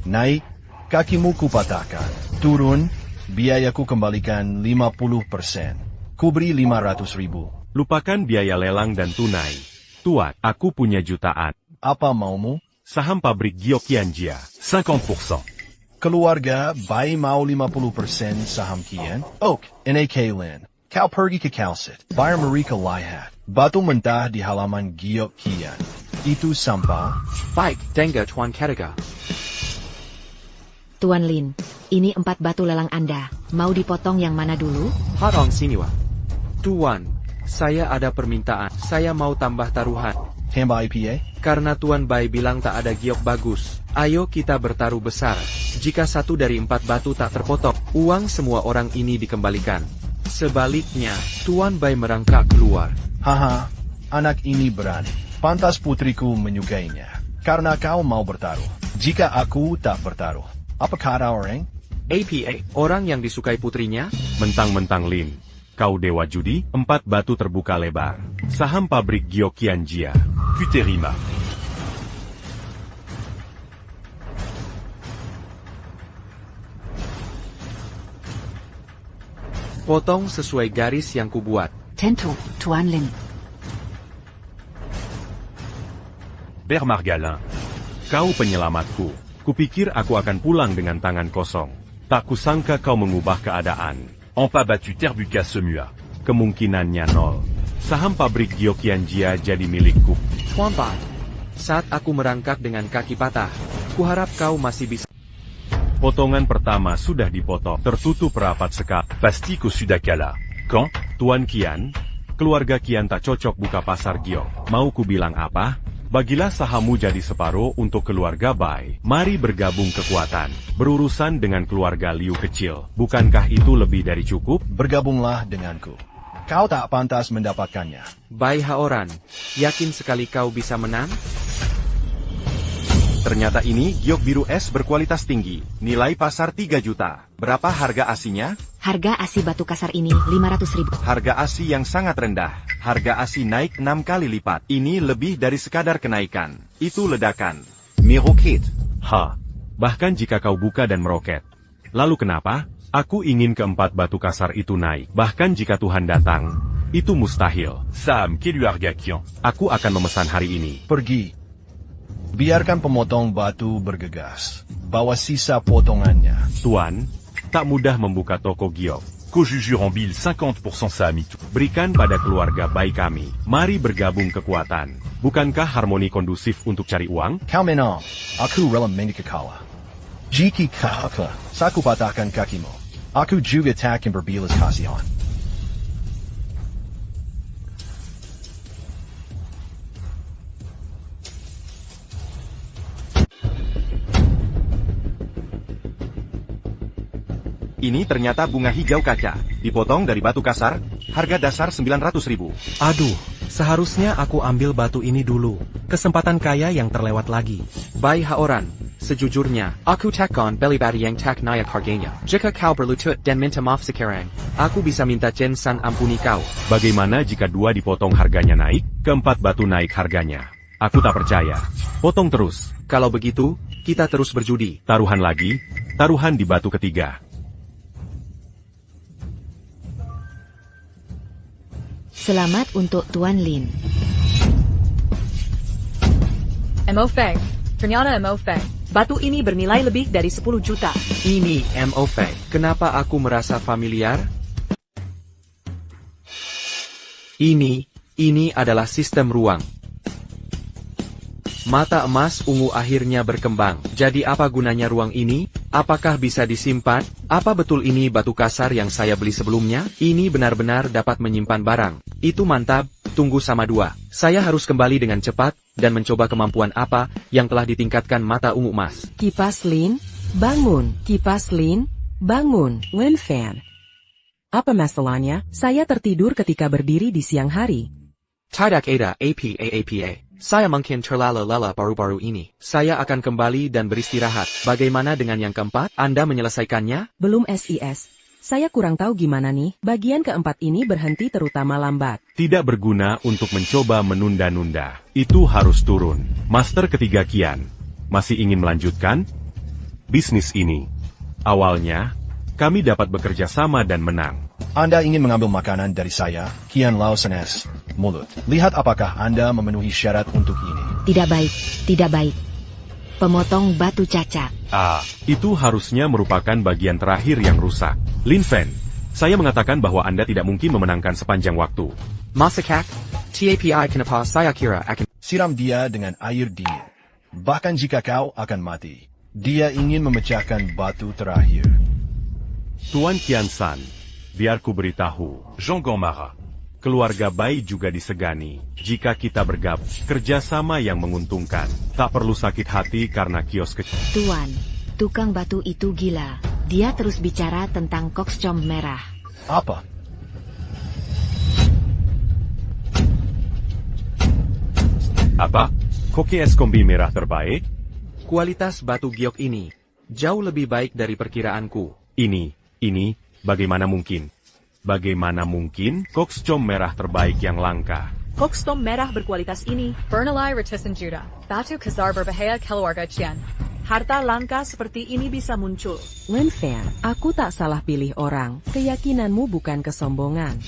[SPEAKER 11] Naik, kakimu kupatahkan. Turun, biayaku kembalikan 50%. Ku beri 500 ribu.
[SPEAKER 8] Lupakan biaya lelang dan tunai. Tuan, aku punya jutaan.
[SPEAKER 11] Apa maumu?
[SPEAKER 8] Saham pabrik Gyokianjia.
[SPEAKER 12] 50%.
[SPEAKER 11] Keluarga Bai mau 50% saham Kian. Oak, NAK Lin. Kau pergi ke Kalsit. Bayar mereka lihat. Batu mentah di halaman Giok Kian. Itu sampah.
[SPEAKER 3] Baik, Denga Tuan Ketiga.
[SPEAKER 10] Tuan Lin, ini 4 batu lelang Anda. Mau dipotong yang mana dulu?
[SPEAKER 3] Hadong Siniwa. Tuan, saya ada permintaan. Saya mau tambah taruhan.
[SPEAKER 11] Hamba IPA?
[SPEAKER 3] Karena Tuan Bai bilang tak ada giok bagus. Ayo kita bertaruh besar. Jika 1 dari 4 batu tak terpotong, uang semua orang ini dikembalikan. Sebaliknya, Tuan Bai merangkak keluar.
[SPEAKER 11] Haha, anak ini berani. Pantas putriku menyukainya. Karena kau mau bertaruh. Jika aku tak bertaruh, apa kata orang?
[SPEAKER 3] APA, orang yang disukai putrinya?
[SPEAKER 8] Mentang-mentang Lin. Kau dewa judi, 4 batu terbuka lebar. Saham pabrik Gyokianjia.
[SPEAKER 12] Kuterima.
[SPEAKER 3] Potong sesuai garis yang kubuat.
[SPEAKER 10] Tentu, Tuan Lin.
[SPEAKER 12] Bernard Galin.
[SPEAKER 8] Kau penyelamatku. Kupikir aku akan pulang dengan tangan kosong. Tak kusangka kau mengubah keadaan.
[SPEAKER 12] En pas battu Terbuka semua.
[SPEAKER 8] Kemungkinannya 0. Saham pabrik Gyokianjia jadi milikku.
[SPEAKER 3] Tuan Bai. Saat aku merangkak dengan kaki patah, kuharap kau masih bisa.
[SPEAKER 8] Potongan pertama sudah dipotong, tertutup rapat sekali.
[SPEAKER 12] Pasti kau sudah kalah. Quand?
[SPEAKER 8] Tuan Kian, keluarga Kian tak cocok buka pasar giok. Mau ku bilang apa? Bagilah sahammu jadi separuh untuk keluarga Bai. Mari bergabung kekuatan. Berurusan dengan keluarga Liu kecil. Bukankah itu lebih dari cukup?
[SPEAKER 11] Bergabunglah denganku. Kau tak pantas mendapatkannya.
[SPEAKER 3] Bai Haoran, yakin sekali kau bisa menang?
[SPEAKER 1] Ternyata ini giok biru es berkualitas tinggi. Nilai pasar 3 juta. Berapa harga asinya?
[SPEAKER 10] Harga asi batu kasar ini 500.000.
[SPEAKER 1] Harga asi yang sangat rendah. Harga asi naik 6 kali lipat. Ini lebih dari sekadar kenaikan. Itu ledakan.
[SPEAKER 2] Meroket.
[SPEAKER 8] Ha, bahkan jika kau buka dan meroket. Lalu kenapa? Aku ingin keempat batu kasar itu naik. Bahkan jika Tuhan datang, itu mustahil.
[SPEAKER 12] Sam, quel harga Kian?
[SPEAKER 8] Aku akan memesan hari ini.
[SPEAKER 11] Pergi. Biarkan pemotong batu bergegas. Bawa sisa potongannya.
[SPEAKER 8] Tuan, tak mudah membuka toko giok.
[SPEAKER 12] Qu'au jujure en bille 50% Sam itu.
[SPEAKER 8] Berikan pada keluarga baik kami. Mari bergabung kekuatan. Bukankah harmoni kondusif untuk cari uang?
[SPEAKER 11] Kau menang. Aku rela mengikat kalah. Jika kau saku patahkan kakimu. Aku juga tak akan berbelas kasihan.
[SPEAKER 1] Ini ternyata bunga hijau kaca. Dipotong dari batu kasar. Harga dasar 900.000.
[SPEAKER 9] Aduh, seharusnya aku ambil batu ini dulu. Kesempatan kaya yang terlewat lagi.
[SPEAKER 3] Bai Haoran, sejujurnya, aku takkan beli batu yang tak naik harganya. Jika kau berlutut dan minta maaf sekarang, aku bisa minta Chen San ampuni kau.
[SPEAKER 8] Bagaimana jika 2 dipotong harganya naik, keempat batu naik harganya? Aku tak percaya. Potong terus.
[SPEAKER 3] Kalau begitu, kita terus berjudi.
[SPEAKER 8] Taruhan lagi, taruhan di batu ketiga.
[SPEAKER 10] Selamat untuk Tuan Lin.
[SPEAKER 4] Mo Feng. Ternyata Mo Feng. Batu ini bernilai lebih dari 10 juta.
[SPEAKER 3] Ini Mo Feng. Kenapa aku merasa familiar? Ini adalah sistem ruang. Mata emas ungu akhirnya berkembang. Jadi apa gunanya ruang ini? Apakah bisa disimpan? Apa betul ini batu kasar yang saya beli sebelumnya? Ini benar-benar dapat menyimpan barang. Itu mantap, tunggu sama 2. Saya harus kembali dengan cepat, dan mencoba kemampuan apa yang telah ditingkatkan mata ungu emas.
[SPEAKER 7] Kipas Lin, bangun. Kipas Lin, bangun. Lin Fan. Apa masalahnya? Saya tertidur ketika berdiri di siang hari.
[SPEAKER 3] Tidak ada apa. Saya mungkin terlalu lelah baru-baru ini. Saya akan kembali dan beristirahat. Bagaimana dengan yang keempat? Anda menyelesaikannya?
[SPEAKER 7] Belum SIS. Saya kurang tahu gimana nih. Bagian keempat ini berhenti terutama lambat.
[SPEAKER 8] Tidak berguna untuk mencoba menunda-nunda. Itu harus turun. Master ketiga Kian. Masih ingin melanjutkan bisnis ini? Awalnya, kami dapat bekerja sama dan menang.
[SPEAKER 11] Anda ingin mengambil makanan dari saya, Kian Lao Senes, mulut. Lihat apakah Anda memenuhi syarat untuk ini.
[SPEAKER 10] Tidak baik, tidak baik. Pemotong batu cacat.
[SPEAKER 8] Itu harusnya merupakan bagian terakhir yang rusak. Lin Fan, saya mengatakan bahwa Anda tidak mungkin memenangkan sepanjang waktu.
[SPEAKER 3] Masakak, TAPI kenapa saya kira akan...
[SPEAKER 11] Siram dia dengan air dingin. Bahkan jika kau akan mati, dia ingin memecahkan batu terakhir.
[SPEAKER 8] Tuan Kian San, biar ku beritahu,
[SPEAKER 12] Jean Gomara.
[SPEAKER 8] Keluarga Bai juga disegani. Jika kita bergabung, kerjasama yang menguntungkan. Tak perlu sakit hati karena kios kecil.
[SPEAKER 10] Tuan, tukang batu itu gila. Dia terus bicara tentang kokscom merah.
[SPEAKER 11] Apa?
[SPEAKER 8] Apa? Koki es kombi merah terbaik?
[SPEAKER 3] Kualitas batu giok ini jauh lebih baik dari perkiraanku.
[SPEAKER 8] Ini, bagaimana mungkin? Bagaimana mungkin kokscom merah terbaik yang langka?
[SPEAKER 4] Kokstom merah berkualitas ini bernilai ratusan juta. Batu kasar berbahaya keluarga Qian. Harta langka seperti ini bisa muncul.
[SPEAKER 7] Lin Fan, aku tak salah pilih orang. Keyakinanmu bukan kesombongan.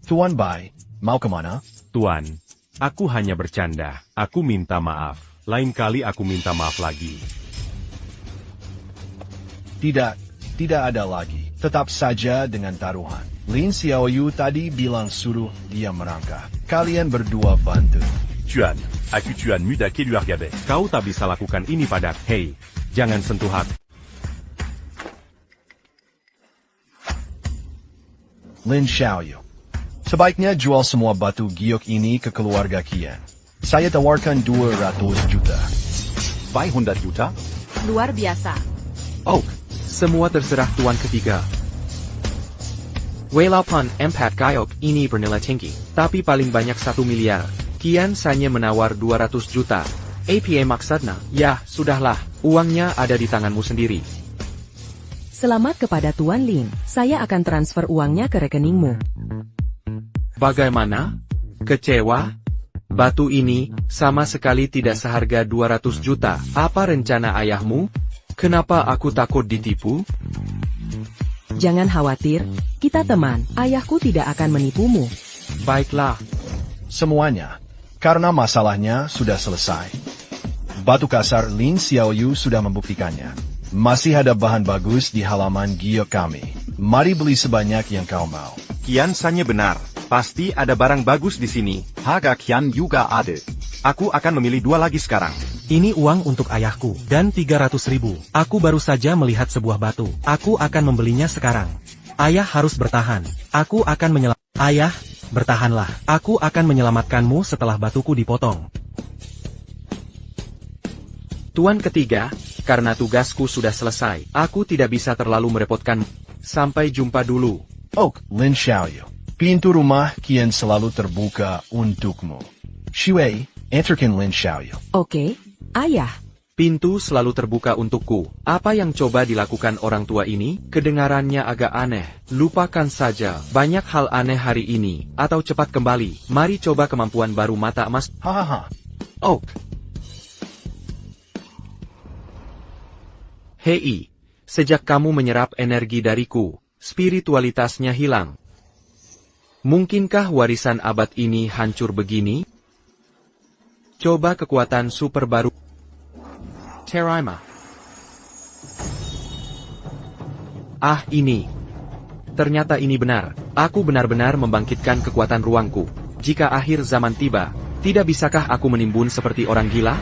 [SPEAKER 11] Tuan Bai, mau kemana?
[SPEAKER 8] Tuan, aku hanya bercanda. Aku minta maaf. Lain kali aku minta maaf lagi.
[SPEAKER 11] Tidak ada lagi. Tetap saja dengan taruhan. Lin Xiaoyu tadi bilang suruh dia merangkak. Kalian berdua bantu.
[SPEAKER 12] Tuan, aku Tuan muda keluarga.
[SPEAKER 8] Kau tak bisa lakukan ini padaku. Hei, jangan sentuh aku.
[SPEAKER 11] Lin Xiaoyu. Sebaiknya jual semua batu giok ini ke keluarga Qian. Saya tawarkan 200 juta.
[SPEAKER 2] 200 juta?
[SPEAKER 5] Luar biasa.
[SPEAKER 3] Oh, semua terserah tuan ketiga. Walaupun 4 giok ini bernilai tinggi, tapi paling banyak 1 miliar. Qian hanya menawar 200 juta. APA maksudnya, ya, sudahlah, uangnya ada di tanganmu sendiri.
[SPEAKER 7] Selamat kepada Tuan Lin, saya akan transfer uangnya ke rekeningmu.
[SPEAKER 3] Bagaimana? Kecewa? Batu ini, sama sekali tidak seharga 200 juta. Apa rencana ayahmu? Kenapa aku takut ditipu?
[SPEAKER 7] Jangan khawatir, kita teman, ayahku tidak akan menipumu.
[SPEAKER 3] Baiklah.
[SPEAKER 11] Semuanya. Karena masalahnya sudah selesai. Batu kasar Lin Xiaoyu sudah membuktikannya. Masih ada bahan bagus di halaman giok kami. Mari beli sebanyak yang kau mau.
[SPEAKER 1] Qian Sanya benar. Pasti ada barang bagus di sini.
[SPEAKER 2] Harga Qian juga ada.
[SPEAKER 1] Aku akan memilih 2 lagi sekarang.
[SPEAKER 9] Ini uang untuk ayahku, dan 300.000. Aku baru saja melihat sebuah batu. Aku akan membelinya sekarang. Ayah harus bertahan. Aku akan Ayah, bertahanlah. Aku akan menyelamatkanmu setelah batuku dipotong.
[SPEAKER 3] Tuan ketiga, karena tugasku sudah selesai, aku tidak bisa terlalu merepotkan. Sampai jumpa dulu.
[SPEAKER 11] Oh, Lin Xiaoyu. Pintu rumah Qian selalu terbuka untukmu. Shui, enterkan Lin Xiaoyu.
[SPEAKER 7] Oke, ayah.
[SPEAKER 3] Pintu selalu terbuka untukku. Apa yang coba dilakukan orang tua ini? Kedengarannya agak aneh. Lupakan saja. Banyak hal aneh hari ini. Atau cepat kembali. Mari coba kemampuan baru mata emas.
[SPEAKER 11] Hahaha.
[SPEAKER 3] Oh. Hei, sejak kamu menyerap energi dariku, spiritualitasnya hilang. Mungkinkah warisan abad ini hancur begini? Coba kekuatan super baru. Terima. Ah, ini. Ternyata ini benar. Aku benar-benar membangkitkan kekuatan ruangku. Jika akhir zaman tiba, tidak bisakah aku menimbun seperti orang gila?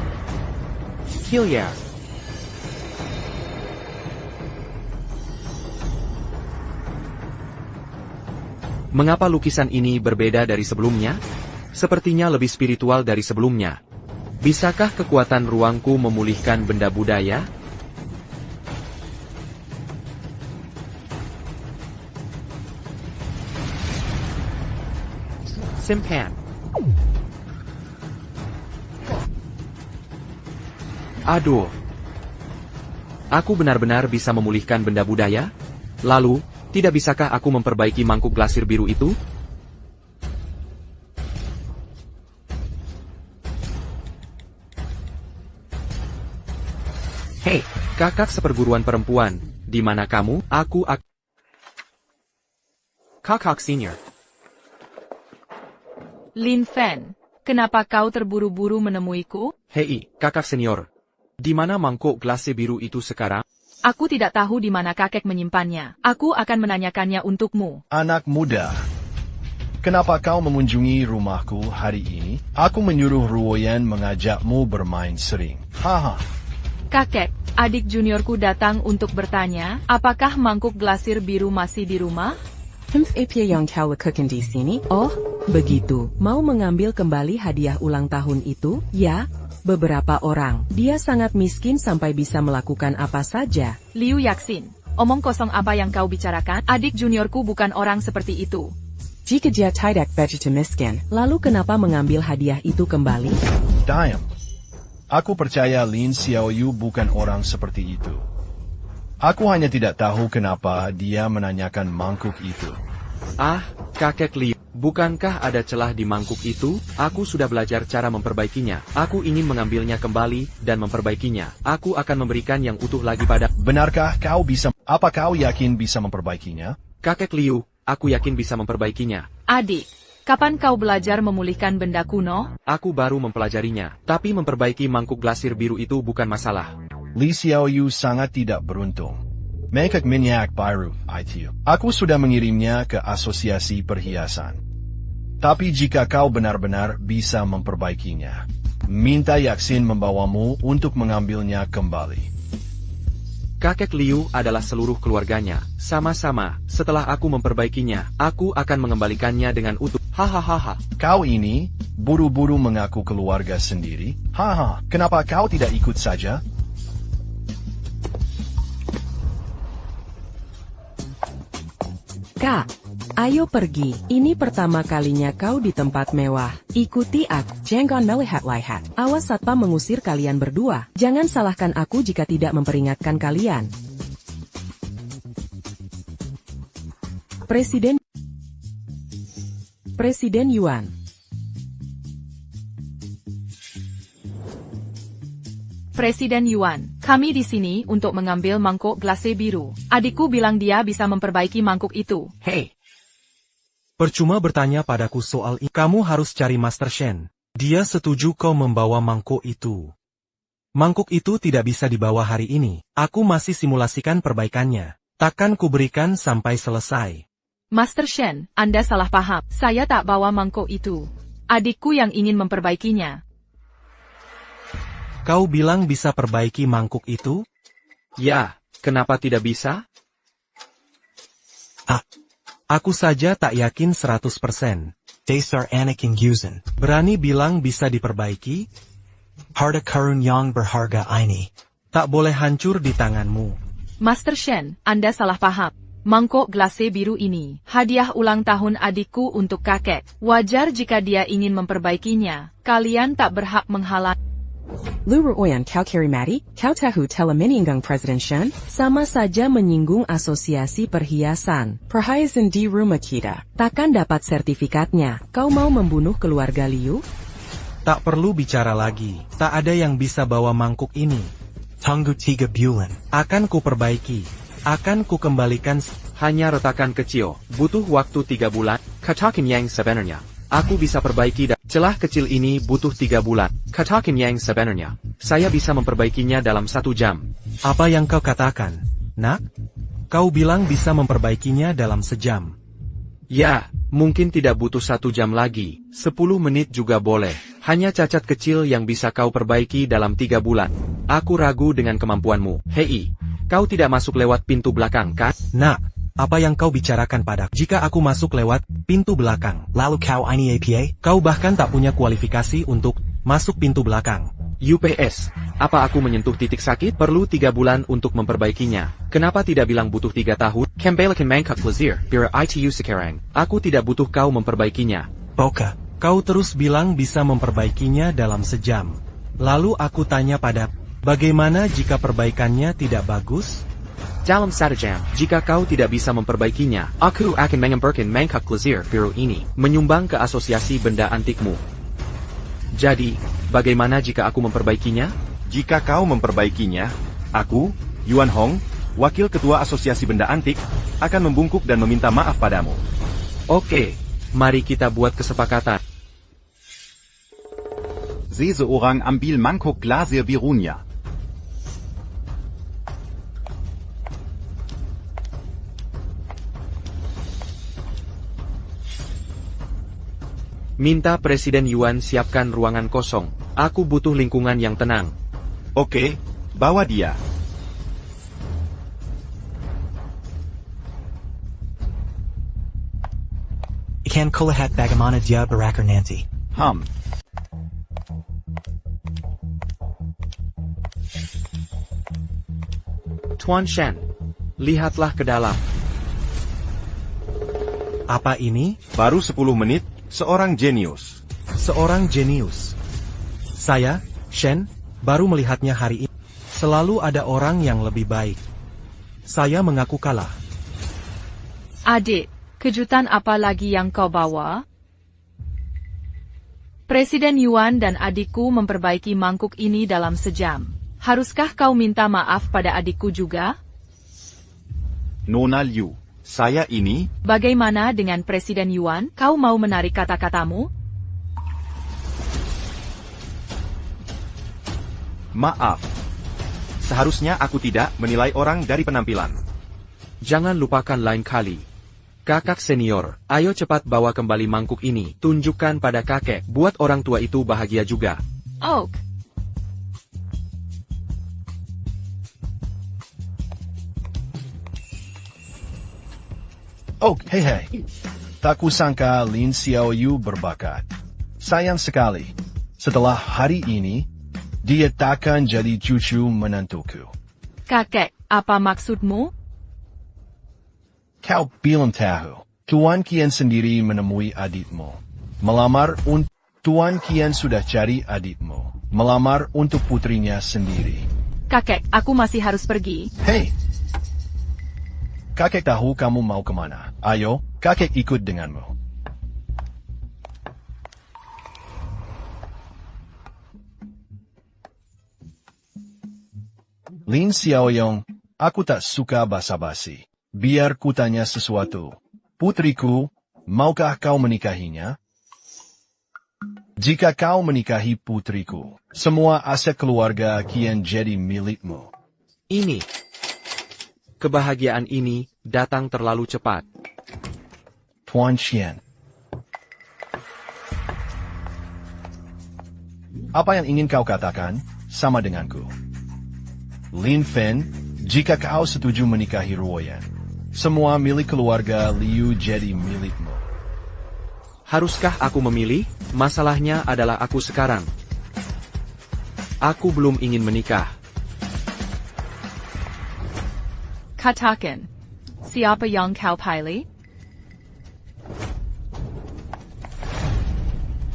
[SPEAKER 3] Hilya. Mengapa lukisan ini berbeda dari sebelumnya? Sepertinya lebih spiritual dari sebelumnya. Bisakah kekuatan ruangku memulihkan benda budaya? Simpan. Aduh. Aku benar-benar bisa memulihkan benda budaya? Lalu, tidak bisakah aku memperbaiki mangkuk glasir biru itu? Hei, kakak seperguruan perempuan, di mana kamu? Kakak senior.
[SPEAKER 4] Lin Fan, kenapa kau terburu-buru menemuiku?
[SPEAKER 3] Hei, kakak senior. Di mana mangkuk glasir biru itu sekarang?
[SPEAKER 4] Aku tidak tahu di mana kakek menyimpannya. Aku akan menanyakannya untukmu.
[SPEAKER 11] Anak muda, kenapa kau mengunjungi rumahku hari ini? Aku menyuruh Ruoyan mengajakmu bermain sering. Haha.
[SPEAKER 4] Kakek, adik juniorku datang untuk bertanya, apakah mangkuk glasir biru masih di rumah?
[SPEAKER 7] Apa yang kau lakukan di sini? Oh, begitu. Mau mengambil kembali hadiah ulang tahun itu? Ya, beberapa orang. Dia sangat miskin sampai bisa melakukan apa saja.
[SPEAKER 4] Liu Yaxin, omong kosong apa yang kau bicarakan? Adik juniorku bukan orang seperti itu.
[SPEAKER 7] Jika dia tidak begitu miskin, lalu kenapa mengambil hadiah itu kembali?
[SPEAKER 11] Diam. Aku percaya Lin Xiaoyu bukan orang seperti itu. Aku hanya tidak tahu kenapa dia menanyakan mangkuk itu.
[SPEAKER 3] Ah, kakek Liu, bukankah ada celah di mangkuk itu? Aku sudah belajar cara memperbaikinya. Aku ingin mengambilnya kembali dan memperbaikinya. Aku akan memberikan yang utuh lagi pada...
[SPEAKER 11] Benarkah kau bisa... Apa kau yakin bisa memperbaikinya?
[SPEAKER 3] Kakek Liu, aku yakin bisa memperbaikinya.
[SPEAKER 4] Adik, kapan kau belajar memulihkan benda kuno?
[SPEAKER 3] Aku baru mempelajarinya, tapi memperbaiki mangkuk glasir biru itu bukan masalah.
[SPEAKER 11] Li Xiaoyu sangat tidak beruntung. Mangkuk minyak biru itu. Aku sudah mengirimnya ke asosiasi perhiasan. Tapi jika kau benar-benar bisa memperbaikinya, minta Yaksin membawamu untuk mengambilnya kembali.
[SPEAKER 3] Kakek Liu adalah seluruh keluarganya. Sama-sama, setelah aku memperbaikinya, aku akan mengembalikannya dengan utuh. Hahaha.
[SPEAKER 11] Kau ini buru-buru mengaku keluarga sendiri? Haha, kenapa kau tidak ikut saja?
[SPEAKER 7] Kak, ayo pergi. Ini pertama kalinya kau di tempat mewah. Ikuti aku. Jangan melihat-lihat. Awas satpam mengusir kalian berdua. Jangan salahkan aku jika tidak memperingatkan kalian. Presiden Yuan.
[SPEAKER 4] Presiden Yuan, kami di sini untuk mengambil mangkuk glase biru. Adikku bilang dia bisa memperbaiki mangkuk itu.
[SPEAKER 9] Hei! Percuma bertanya padaku soal ini. Kamu harus cari Master Shen. Dia setuju kau membawa mangkuk itu. Mangkuk itu tidak bisa dibawa hari ini. Aku masih simulasikan perbaikannya. Takkan kuberikan sampai selesai.
[SPEAKER 4] Master Shen, Anda salah paham. Saya tak bawa mangkuk itu. Adikku yang ingin memperbaikinya.
[SPEAKER 9] Kau bilang bisa perbaiki mangkuk itu?
[SPEAKER 3] Ya, kenapa tidak bisa?
[SPEAKER 9] Aku saja tak yakin 100%.
[SPEAKER 13] Dasar anak yang Yuzen.
[SPEAKER 9] Berani bilang bisa diperbaiki?
[SPEAKER 13] Harta karun yang berharga ini.
[SPEAKER 9] Tak boleh hancur di tanganmu.
[SPEAKER 4] Master Shen, Anda salah paham. Mangkok glase biru ini, hadiah ulang tahun adikku untuk kakek. Wajar jika dia ingin memperbaikinya. Kalian tak berhak menghalang.
[SPEAKER 7] Luruoyan kau kirimati, kau tahu telah menyinggung Presiden Shen? Sama saja menyinggung asosiasi perhiasan. Perhiasan di rumah kita. Takkan dapat sertifikatnya. Kau mau membunuh keluarga Liu?
[SPEAKER 9] Tak perlu bicara lagi. Tak ada yang bisa bawa mangkuk ini.
[SPEAKER 13] Tunggu 3 bulan.
[SPEAKER 9] Akan ku perbaiki. Akan ku kembalikan.
[SPEAKER 3] Hanya retakan kecil. Butuh waktu 3 bulan. Katakan yang sebenarnya. Aku bisa perbaiki dan celah kecil ini butuh 3 bulan. Katakan yang sebenarnya. Saya bisa memperbaikinya dalam 1 jam.
[SPEAKER 9] Apa yang kau katakan, nak? Kau bilang bisa memperbaikinya dalam sejam.
[SPEAKER 3] Ya, mungkin tidak butuh 1 jam lagi. 10 menit juga boleh. Hanya cacat kecil yang bisa kau perbaiki dalam 3 bulan. Aku ragu dengan kemampuanmu. Hei, kau tidak masuk lewat pintu belakang, kan?
[SPEAKER 9] Nak, apa yang kau bicarakan padaku? Jika aku masuk lewat pintu belakang,
[SPEAKER 13] Lalu kau ini APA?
[SPEAKER 9] kau bahkan tak punya kualifikasi untuk masuk pintu belakang.
[SPEAKER 3] UPS, apa aku menyentuh titik sakit? Perlu 3 bulan untuk memperbaikinya. Kenapa tidak bilang butuh 3 tahun? Kembalikan mangkuk glazir, biar ITU sekarang. Aku tidak butuh kau memperbaikinya.
[SPEAKER 13] Boka.
[SPEAKER 9] Kau terus bilang bisa memperbaikinya dalam sejam. Lalu aku tanya pada, bagaimana jika perbaikannya tidak bagus?
[SPEAKER 3] Dalam 1 jam, jika kau tidak bisa memperbaikinya, aku akan mengembalikan mangkuk glazir biru ini, menyumbang ke asosiasi benda antikmu. Jadi, bagaimana jika aku memperbaikinya?
[SPEAKER 1] Jika kau memperbaikinya, aku, Yuan Hong, wakil ketua asosiasi benda antik, akan membungkuk dan meminta maaf padamu.
[SPEAKER 3] Oke, mari kita buat kesepakatan.
[SPEAKER 2] Seseorang ambil mangkuk glase birunya.
[SPEAKER 3] Minta Presiden Yuan siapkan ruangan kosong. Aku butuh lingkungan yang tenang.
[SPEAKER 1] Oke, bawa dia.
[SPEAKER 13] Ikan kulihat bagaimana dia berakar nanti.
[SPEAKER 3] Tuan Shen, lihatlah ke dalam.
[SPEAKER 9] Apa ini?
[SPEAKER 1] Baru 10 menit, seorang jenius.
[SPEAKER 9] Seorang jenius. Saya, Shen, baru melihatnya hari ini. Selalu ada orang yang lebih baik. Saya mengaku kalah.
[SPEAKER 4] Adik, kejutan apa lagi yang kau bawa? Presiden Yuan dan adikku memperbaiki mangkuk ini dalam sejam. Haruskah kau minta maaf pada adikku juga?
[SPEAKER 1] Nona Liu, saya ini...
[SPEAKER 4] Bagaimana dengan Presiden Yuan? Kau mau menarik kata-katamu?
[SPEAKER 1] Maaf. Seharusnya aku tidak menilai orang dari penampilan.
[SPEAKER 3] Jangan lupakan lain kali. Kakak senior, ayo cepat bawa kembali mangkuk ini. Tunjukkan pada kakek, buat orang tua itu bahagia juga.
[SPEAKER 5] Oh,
[SPEAKER 11] Oh, hei. Tak kusangka Lin Xiaoyu berbakat. Sayang sekali. Setelah hari ini, dia takkan jadi cucu menantuku.
[SPEAKER 4] Kakek, apa maksudmu?
[SPEAKER 11] Kau belum tahu. Tuan Qian sendiri menemui adikmu. Melamar untuk Tuan Qian sudah cari adikmu. Melamar untuk putrinya sendiri.
[SPEAKER 4] Kakek, aku masih harus pergi.
[SPEAKER 11] Hei! Kakek tahu kamu mau kemana. Ayo, kakek ikut denganmu. Lin Xiaoyong, aku tak suka basa-basi. Biar kutanya sesuatu. Putriku, maukah kau menikahinya? Jika kau menikahi putriku, semua aset keluarga Qian jadi milikmu.
[SPEAKER 3] Ini. Kebahagiaan ini datang terlalu cepat.
[SPEAKER 11] Tuan Qian. Apa yang ingin kau katakan, sama denganku. Lin Fen, jika kau setuju menikahi Ruoyan, semua milik keluarga Liu jadi milikmu.
[SPEAKER 3] Haruskah aku memilih? Masalahnya adalah aku sekarang. Aku belum ingin menikah.
[SPEAKER 4] Katakan, siapa yang kau pilih?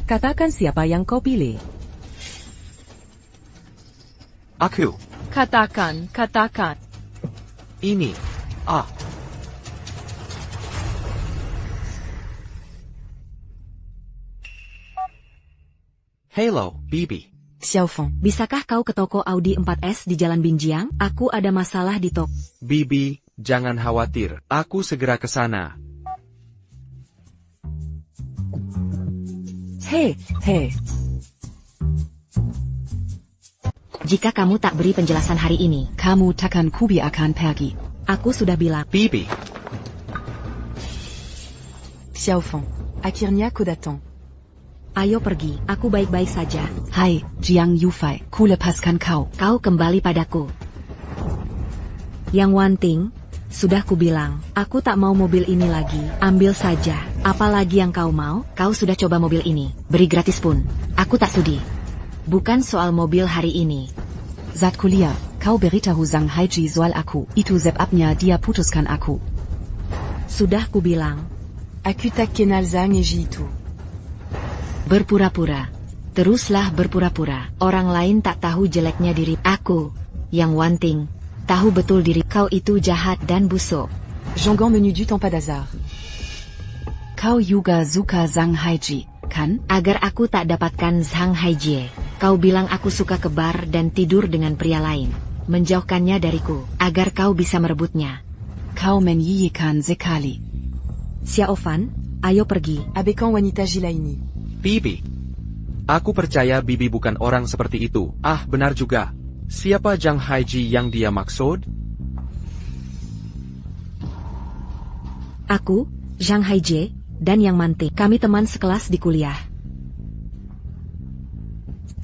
[SPEAKER 7] Katakan siapa yang kau pilih.
[SPEAKER 3] Aku.
[SPEAKER 4] Katakan.
[SPEAKER 3] Ini. Hello, Bibi.
[SPEAKER 10] Xiaofeng, bisakah kau ke toko Audi 4S di Jalan Binjiang? Aku ada masalah di toko.
[SPEAKER 3] Bibi, jangan khawatir. Aku segera ke sana.
[SPEAKER 7] Hei.
[SPEAKER 10] Jika kamu tak beri penjelasan hari ini, kamu takkan kubiarkan pergi. Aku sudah bilang.
[SPEAKER 3] Bibi.
[SPEAKER 7] Xiaofeng, akhirnya ku datang.
[SPEAKER 10] Ayo pergi, aku baik-baik saja. Hai, Jiang Yufei, ku lepaskan kau. Kau kembali padaku. Yang Wanting, sudah ku bilang, aku tak mau mobil ini lagi. Ambil saja, apalagi yang kau mau. Kau sudah coba mobil ini, beri gratis pun. Aku tak sudi. Bukan soal mobil hari ini.
[SPEAKER 7] Saat kuliah, kau beritahu Zhang Haiji soal aku. Itu sebabnya dia putuskan aku.
[SPEAKER 10] Sudah ku bilang.
[SPEAKER 7] Aku tak kenal Zhang Haiji itu.
[SPEAKER 10] Berpura-pura. Teruslah berpura-pura. Orang lain tak tahu jeleknya diri aku. Yang Wanting, tahu betul diri kau itu jahat dan busuk.
[SPEAKER 7] Jongan menu du temps pas d'hasard. Kau juga suka Zhang Haiji, kan?
[SPEAKER 10] Agar aku tak dapatkan Zhang Haiji, kau bilang aku suka kebar dan tidur dengan pria lain. Menjauhkannya dariku, agar kau bisa merebutnya.
[SPEAKER 7] Kau menyiyikan sekali.
[SPEAKER 10] Xiaofan, ayo pergi.
[SPEAKER 7] Abekan wanita gila ini.
[SPEAKER 3] Bibi. Aku percaya Bibi bukan orang seperti itu. Ah, benar juga. Siapa Zhang Haiji yang dia maksud?
[SPEAKER 10] Aku, Zhang Haiji, dan Yang Manti. Kami teman sekelas di kuliah.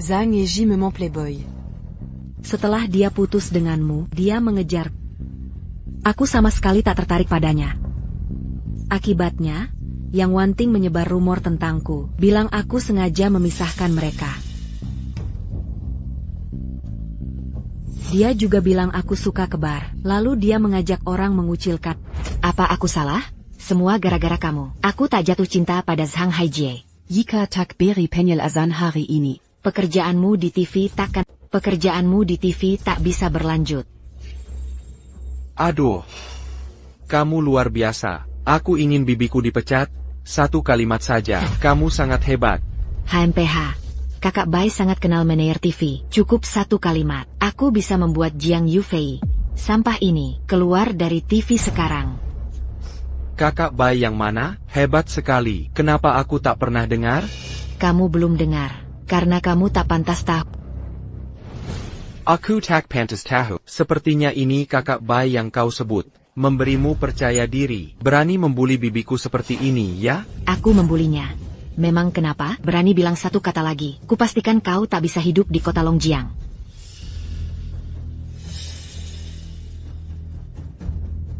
[SPEAKER 7] Zhang Haiji memang playboy.
[SPEAKER 10] Setelah dia putus denganmu, dia mengejar. Aku sama sekali tak tertarik padanya. Akibatnya, Yang Wanting menyebar rumor tentangku, bilang aku sengaja memisahkan mereka. Dia juga bilang aku suka kebar, lalu dia mengajak orang mengucilkan. Apa aku salah? Semua gara-gara kamu. Aku tak jatuh cinta pada Zhang Haiji.
[SPEAKER 7] Jika tak beri penjelasan hari ini,
[SPEAKER 10] Pekerjaanmu di TV tak bisa berlanjut.
[SPEAKER 3] Aduh. Kamu luar biasa. Aku ingin bibiku dipecat. Satu kalimat saja. Kamu sangat hebat.
[SPEAKER 10] HMPH. Kakak Bai sangat kenal manajer TV. Cukup satu kalimat. Aku bisa membuat Jiang Yufei, sampah ini, keluar dari TV sekarang.
[SPEAKER 3] Kakak Bai yang mana? Hebat sekali. Kenapa aku tak pernah dengar?
[SPEAKER 10] Kamu belum dengar. Karena kamu tak pantas tahu.
[SPEAKER 3] Aku tak pantas tahu. Sepertinya ini kakak Bai yang kau sebut. Memberimu percaya diri, berani membuli bibiku seperti ini, ya?
[SPEAKER 10] Aku membulinya. Memang kenapa? Berani bilang satu kata lagi. Kupastikan kau tak bisa hidup di kota Longjiang.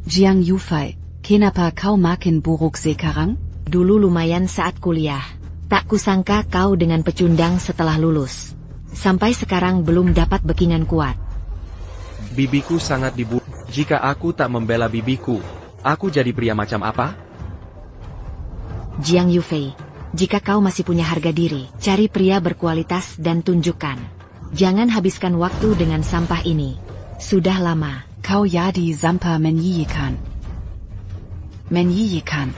[SPEAKER 14] Jiang Yufei, kenapa kau makin buruk sekarang?
[SPEAKER 10] Dulu lumayan saat kuliah. Tak kusangka kau dengan pecundang setelah lulus. Sampai sekarang belum dapat backingan kuat.
[SPEAKER 3] Bibiku sangat dibunuh. Jika aku tak membela bibiku, aku jadi pria macam apa?
[SPEAKER 10] Jiang Yufei, jika kau masih punya harga diri, cari pria berkualitas dan tunjukkan. Jangan habiskan waktu dengan sampah ini. Sudah lama.
[SPEAKER 14] Kau jadi sampah menyiyikan. Menyiyikan.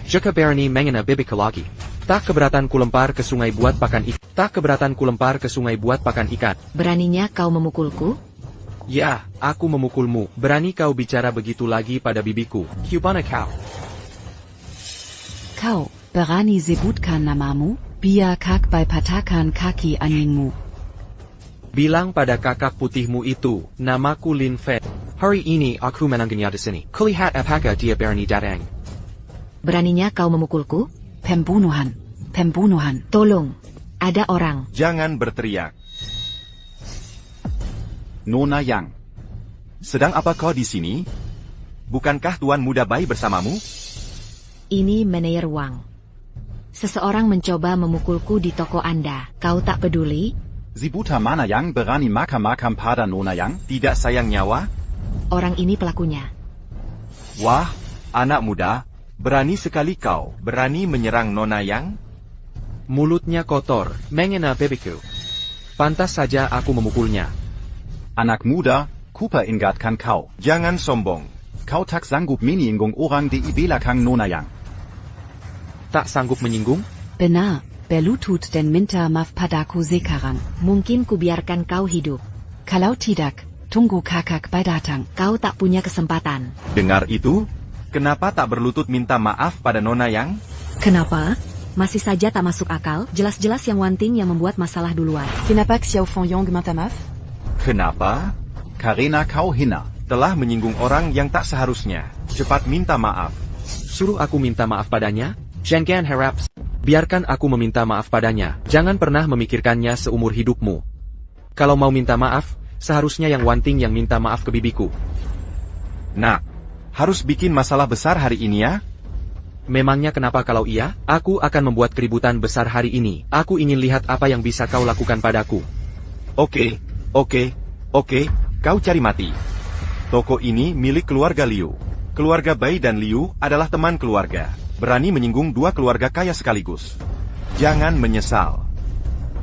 [SPEAKER 3] Jika berani mengena bibiku lagi, tak keberatan ku lempar ke sungai buat pakan ikan. Tak keberatan ku lempar ke sungai buat pakan ikan.
[SPEAKER 10] Beraninya kau memukulku?
[SPEAKER 3] Ya, aku memukulmu. Berani kau bicara begitu lagi pada bibiku. Gimana kau?
[SPEAKER 14] Kau berani sebutkan namamu? Biar kak patahkan kaki anjingmu.
[SPEAKER 3] Bilang pada kakak putihmu itu, namaku Lin Fan. Hari ini aku menanggungnya di sini. Kulihat apakah dia berani datang.
[SPEAKER 10] Beraninya kau memukulku?
[SPEAKER 14] Pembunuhan. Pembunuhan.
[SPEAKER 10] Tolong. Ada orang.
[SPEAKER 1] Jangan berteriak.
[SPEAKER 2] Nona Yang.
[SPEAKER 1] Sedang apa kau di sini? Bukankah Tuan Muda Bai bersamamu?
[SPEAKER 10] Ini Manayer Wang. Seseorang mencoba memukulku di toko Anda. Kau tak peduli?
[SPEAKER 2] Zibuta mana Yang berani makam pada Nona Yang?
[SPEAKER 1] Tidak sayang nyawa?
[SPEAKER 10] Orang ini pelakunya.
[SPEAKER 1] Wah, anak muda. Berani sekali kau. Berani menyerang Nona Yang?
[SPEAKER 3] Mulutnya kotor, mengena bibiku. Pantas saja aku memukulnya.
[SPEAKER 2] Anak muda, ku peringatkan kau.
[SPEAKER 1] Jangan sombong.
[SPEAKER 2] Kau tak sanggup menyinggung orang di belakang Nona Yang.
[SPEAKER 3] Tak sanggup menyinggung?
[SPEAKER 14] Benar, berlutut dan minta maaf padaku sekarang.
[SPEAKER 10] Mungkin ku biarkan kau hidup.
[SPEAKER 14] Kalau tidak, tunggu kakak datang.
[SPEAKER 10] Kau tak punya kesempatan.
[SPEAKER 1] Dengar itu? Kenapa tak berlutut minta maaf pada Nona Yang?
[SPEAKER 10] Kenapa? Masih saja tak masuk akal, jelas-jelas yang Wanting yang membuat masalah duluan.
[SPEAKER 14] Kenapa Xiao Fengyong minta maaf?
[SPEAKER 1] Kenapa?
[SPEAKER 2] Karena kau hina.
[SPEAKER 1] Telah menyinggung orang yang tak seharusnya. Cepat minta maaf.
[SPEAKER 3] Suruh aku minta maaf padanya? Jangan harap. Biarkan aku meminta maaf padanya. Jangan pernah memikirkannya seumur hidupmu. Kalau mau minta maaf, seharusnya yang Wanting yang minta maaf ke bibiku.
[SPEAKER 1] Nak, harus bikin masalah besar hari ini ya?
[SPEAKER 3] Memangnya kenapa kalau iya? Aku akan membuat keributan besar hari ini. Aku ingin lihat apa yang bisa kau lakukan padaku.
[SPEAKER 1] Oke, kau cari mati. Toko ini milik keluarga Liu. Keluarga Bai dan Liu adalah teman keluarga. Berani menyinggung dua keluarga kaya sekaligus. Jangan menyesal.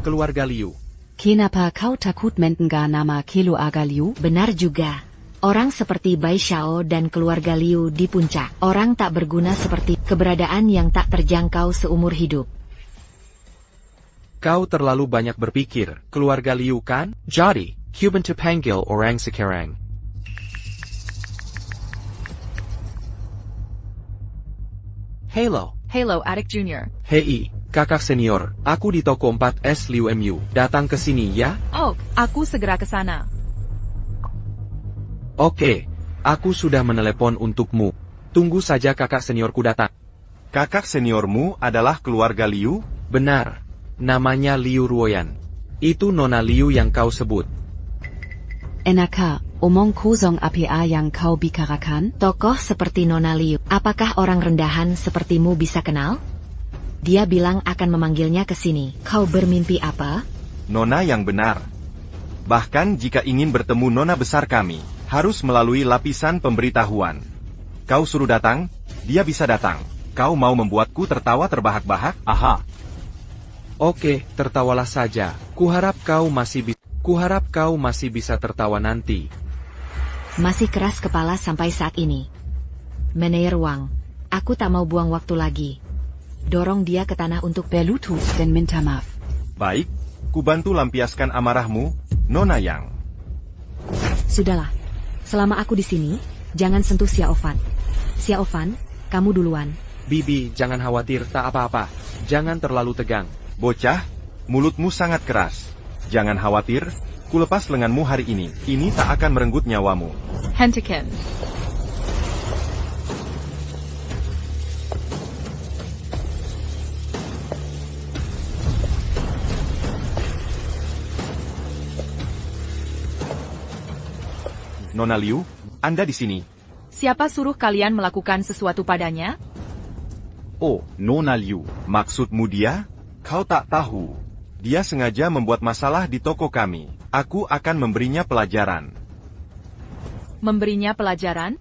[SPEAKER 3] Keluarga Liu.
[SPEAKER 14] Kenapa kau takut mendengar nama keluarga Liu?
[SPEAKER 10] Benar juga. Orang seperti Bai Xiao dan keluarga Liu di puncak. Orang tak berguna seperti keberadaan yang tak terjangkau seumur hidup.
[SPEAKER 3] Kau terlalu banyak berpikir. Keluarga Liu kan? Jadi, Cuban terpanggil orang sekarang.
[SPEAKER 4] Halo adik junior.
[SPEAKER 3] Hei, kakak senior. Aku di toko 4S Liu MU. Datang ke sini ya?
[SPEAKER 4] Oh, aku segera ke sana.
[SPEAKER 3] Oke, aku sudah menelepon untukmu. Tunggu saja kakak seniorku datang.
[SPEAKER 1] Kakak seniormu adalah keluarga Liu?
[SPEAKER 3] Benar. Namanya Liu Ruoyan. Itu Nona Liu yang kau sebut.
[SPEAKER 14] Enaka, omong kosong apa yang kau bicarakan?
[SPEAKER 10] Tokoh seperti Nona Liu, apakah orang rendahan sepertimu bisa kenal? Dia bilang akan memanggilnya ke sini. Kau bermimpi apa?
[SPEAKER 1] Nona yang benar. Bahkan jika ingin bertemu Nona besar kami, harus melalui lapisan pemberitahuan. Kau suruh datang, dia bisa datang. Kau mau membuatku tertawa terbahak-bahak?
[SPEAKER 2] Aha.
[SPEAKER 3] Oke, tertawalah saja. Kuharap kau masih bisa tertawa nanti.
[SPEAKER 10] Masih keras kepala sampai saat ini. Manayer Wang, aku tak mau buang waktu lagi. Dorong dia ke tanah untuk
[SPEAKER 14] berlutut dan minta maaf.
[SPEAKER 1] Baik, ku bantu lampiaskan amarahmu, Nona Yang.
[SPEAKER 10] Sudahlah. Selama aku di sini, jangan sentuh Xiaofan. Xiaofan, kamu duluan.
[SPEAKER 3] Bibi, jangan khawatir, tak apa-apa. Jangan terlalu tegang.
[SPEAKER 1] Bocah, mulutmu sangat keras. Jangan khawatir, Kulepas lenganmu hari ini tak akan merenggut nyawamu.
[SPEAKER 4] Hentikan.
[SPEAKER 1] Nona Liu, Anda di sini.
[SPEAKER 4] Siapa suruh kalian melakukan sesuatu padanya?
[SPEAKER 2] Oh, Nona Liu.
[SPEAKER 1] Maksudmu dia? Kau tak tahu. Dia sengaja membuat masalah di toko kami. Aku akan memberinya pelajaran.
[SPEAKER 4] Memberinya pelajaran?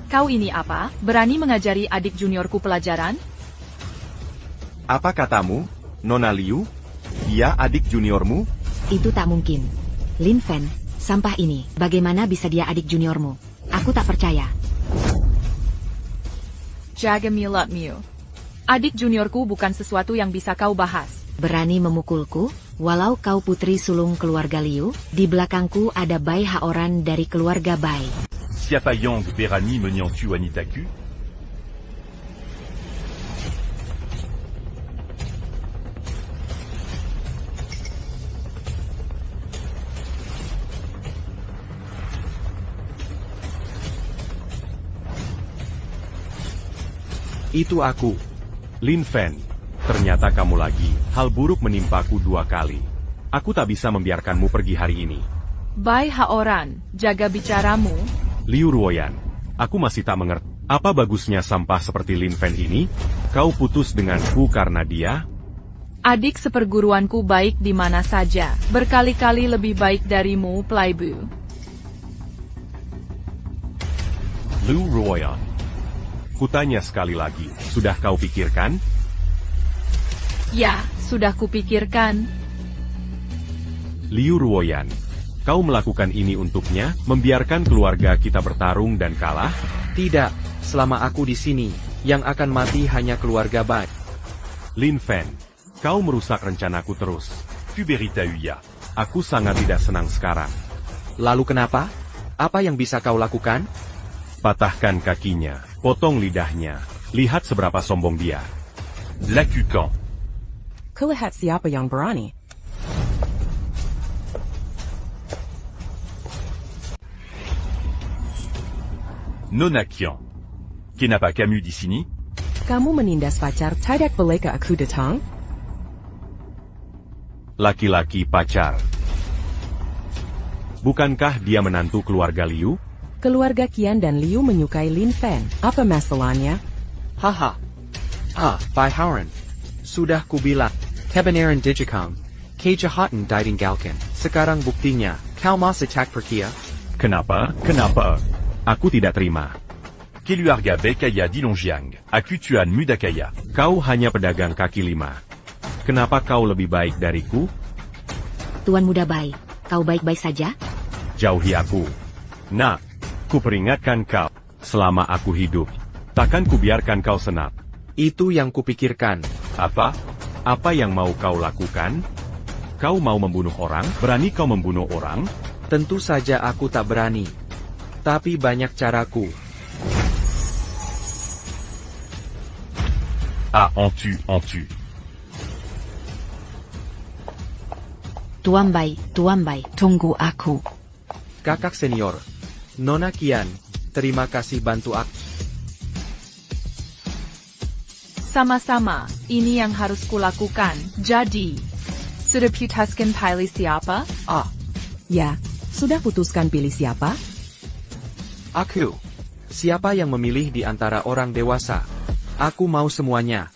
[SPEAKER 4] Kau ini apa? Berani mengajari adik juniorku pelajaran?
[SPEAKER 1] Apa katamu, Nona Liu? Dia adik juniormu?
[SPEAKER 10] Itu tak mungkin. Lin Fan, sampah ini, bagaimana bisa dia adik juniormu? Aku tak percaya.
[SPEAKER 4] Jaga mulutmu. Adik juniorku bukan sesuatu yang bisa kau bahas.
[SPEAKER 10] Berani memukulku? Walau kau putri sulung keluarga Liu, di belakangku ada Bai Haoran dari keluarga Bai.
[SPEAKER 12] Siapa Yang berani menyentuh wanitaku?
[SPEAKER 8] Itu aku. Lin Fan. Ternyata kamu lagi. Hal buruk menimpaku 2 kali. Aku tak bisa membiarkanmu pergi hari ini.
[SPEAKER 4] Bai Haoran, jaga bicaramu.
[SPEAKER 8] Liu Ruoyan. Aku masih tak mengerti. Apa bagusnya sampah seperti Lin Fan ini? Kau putus denganku karena dia?
[SPEAKER 4] Adik seperguruanku baik di mana saja. Berkali-kali lebih baik darimu, Playbu.
[SPEAKER 8] Liu Ruoyan. Kutanya sekali lagi, sudah kau pikirkan?
[SPEAKER 4] Ya, sudah kupikirkan.
[SPEAKER 8] Liu Ruoyan, kau melakukan ini untuknya, membiarkan keluarga kita bertarung dan kalah?
[SPEAKER 3] Tidak, selama aku di sini, yang akan mati hanya keluarga Bai.
[SPEAKER 8] Lin Fan, kau merusak rencanaku terus.
[SPEAKER 12] Kuberita Uya.
[SPEAKER 8] Aku sangat tidak senang sekarang.
[SPEAKER 3] Lalu kenapa? Apa yang bisa kau lakukan?
[SPEAKER 8] Patahkan kakinya, potong lidahnya. Lihat seberapa sombong dia.
[SPEAKER 12] Lakukan.
[SPEAKER 7] Kulihat siapa yang berani.
[SPEAKER 12] Nona Qian. Kenapa kamu di sini?
[SPEAKER 7] Kamu menindas pacar tidak boleh ke aku datang?
[SPEAKER 8] Laki-laki pacar. Bukankah dia menantu keluarga Liu?
[SPEAKER 7] Keluarga Qian dan Liu menyukai Lin Fan. Apa masalahnya?
[SPEAKER 3] Haha. Bai Haoran. Sudah kubilang. Kebenaran Digicom. Kejahatan ditinggalkan. Sekarang buktinya. Kau masih tak percaya?
[SPEAKER 8] Kenapa? Kenapa? Aku tidak terima.
[SPEAKER 12] Keluarga Bekaya di Longjiang. Aku tuan Mudakaya.
[SPEAKER 8] Kau hanya pedagang kaki 5. Kenapa kau lebih baik dariku?
[SPEAKER 10] Tuan muda Bai, kau baik-baik saja?
[SPEAKER 8] Jauhi aku. Nah. Kuperingatkan kau, selama aku hidup, takkan kubiarkan kau senap.
[SPEAKER 3] Itu yang kupikirkan.
[SPEAKER 8] Apa? Apa yang mau kau lakukan? Kau mau membunuh orang? Berani kau membunuh orang?
[SPEAKER 3] Tentu saja aku tak berani. Tapi banyak caraku.
[SPEAKER 12] On tue.
[SPEAKER 10] Tuan Bai, tunggu aku.
[SPEAKER 3] Kakak senior. Nona Qian, terima kasih bantu aku.
[SPEAKER 4] Sama-sama, ini yang harus kulakukan. Jadi, sudah putuskan pilih siapa?
[SPEAKER 7] Ya, sudah putuskan pilih siapa?
[SPEAKER 3] Aku. Siapa yang memilih di antara orang dewasa? Aku mau semuanya.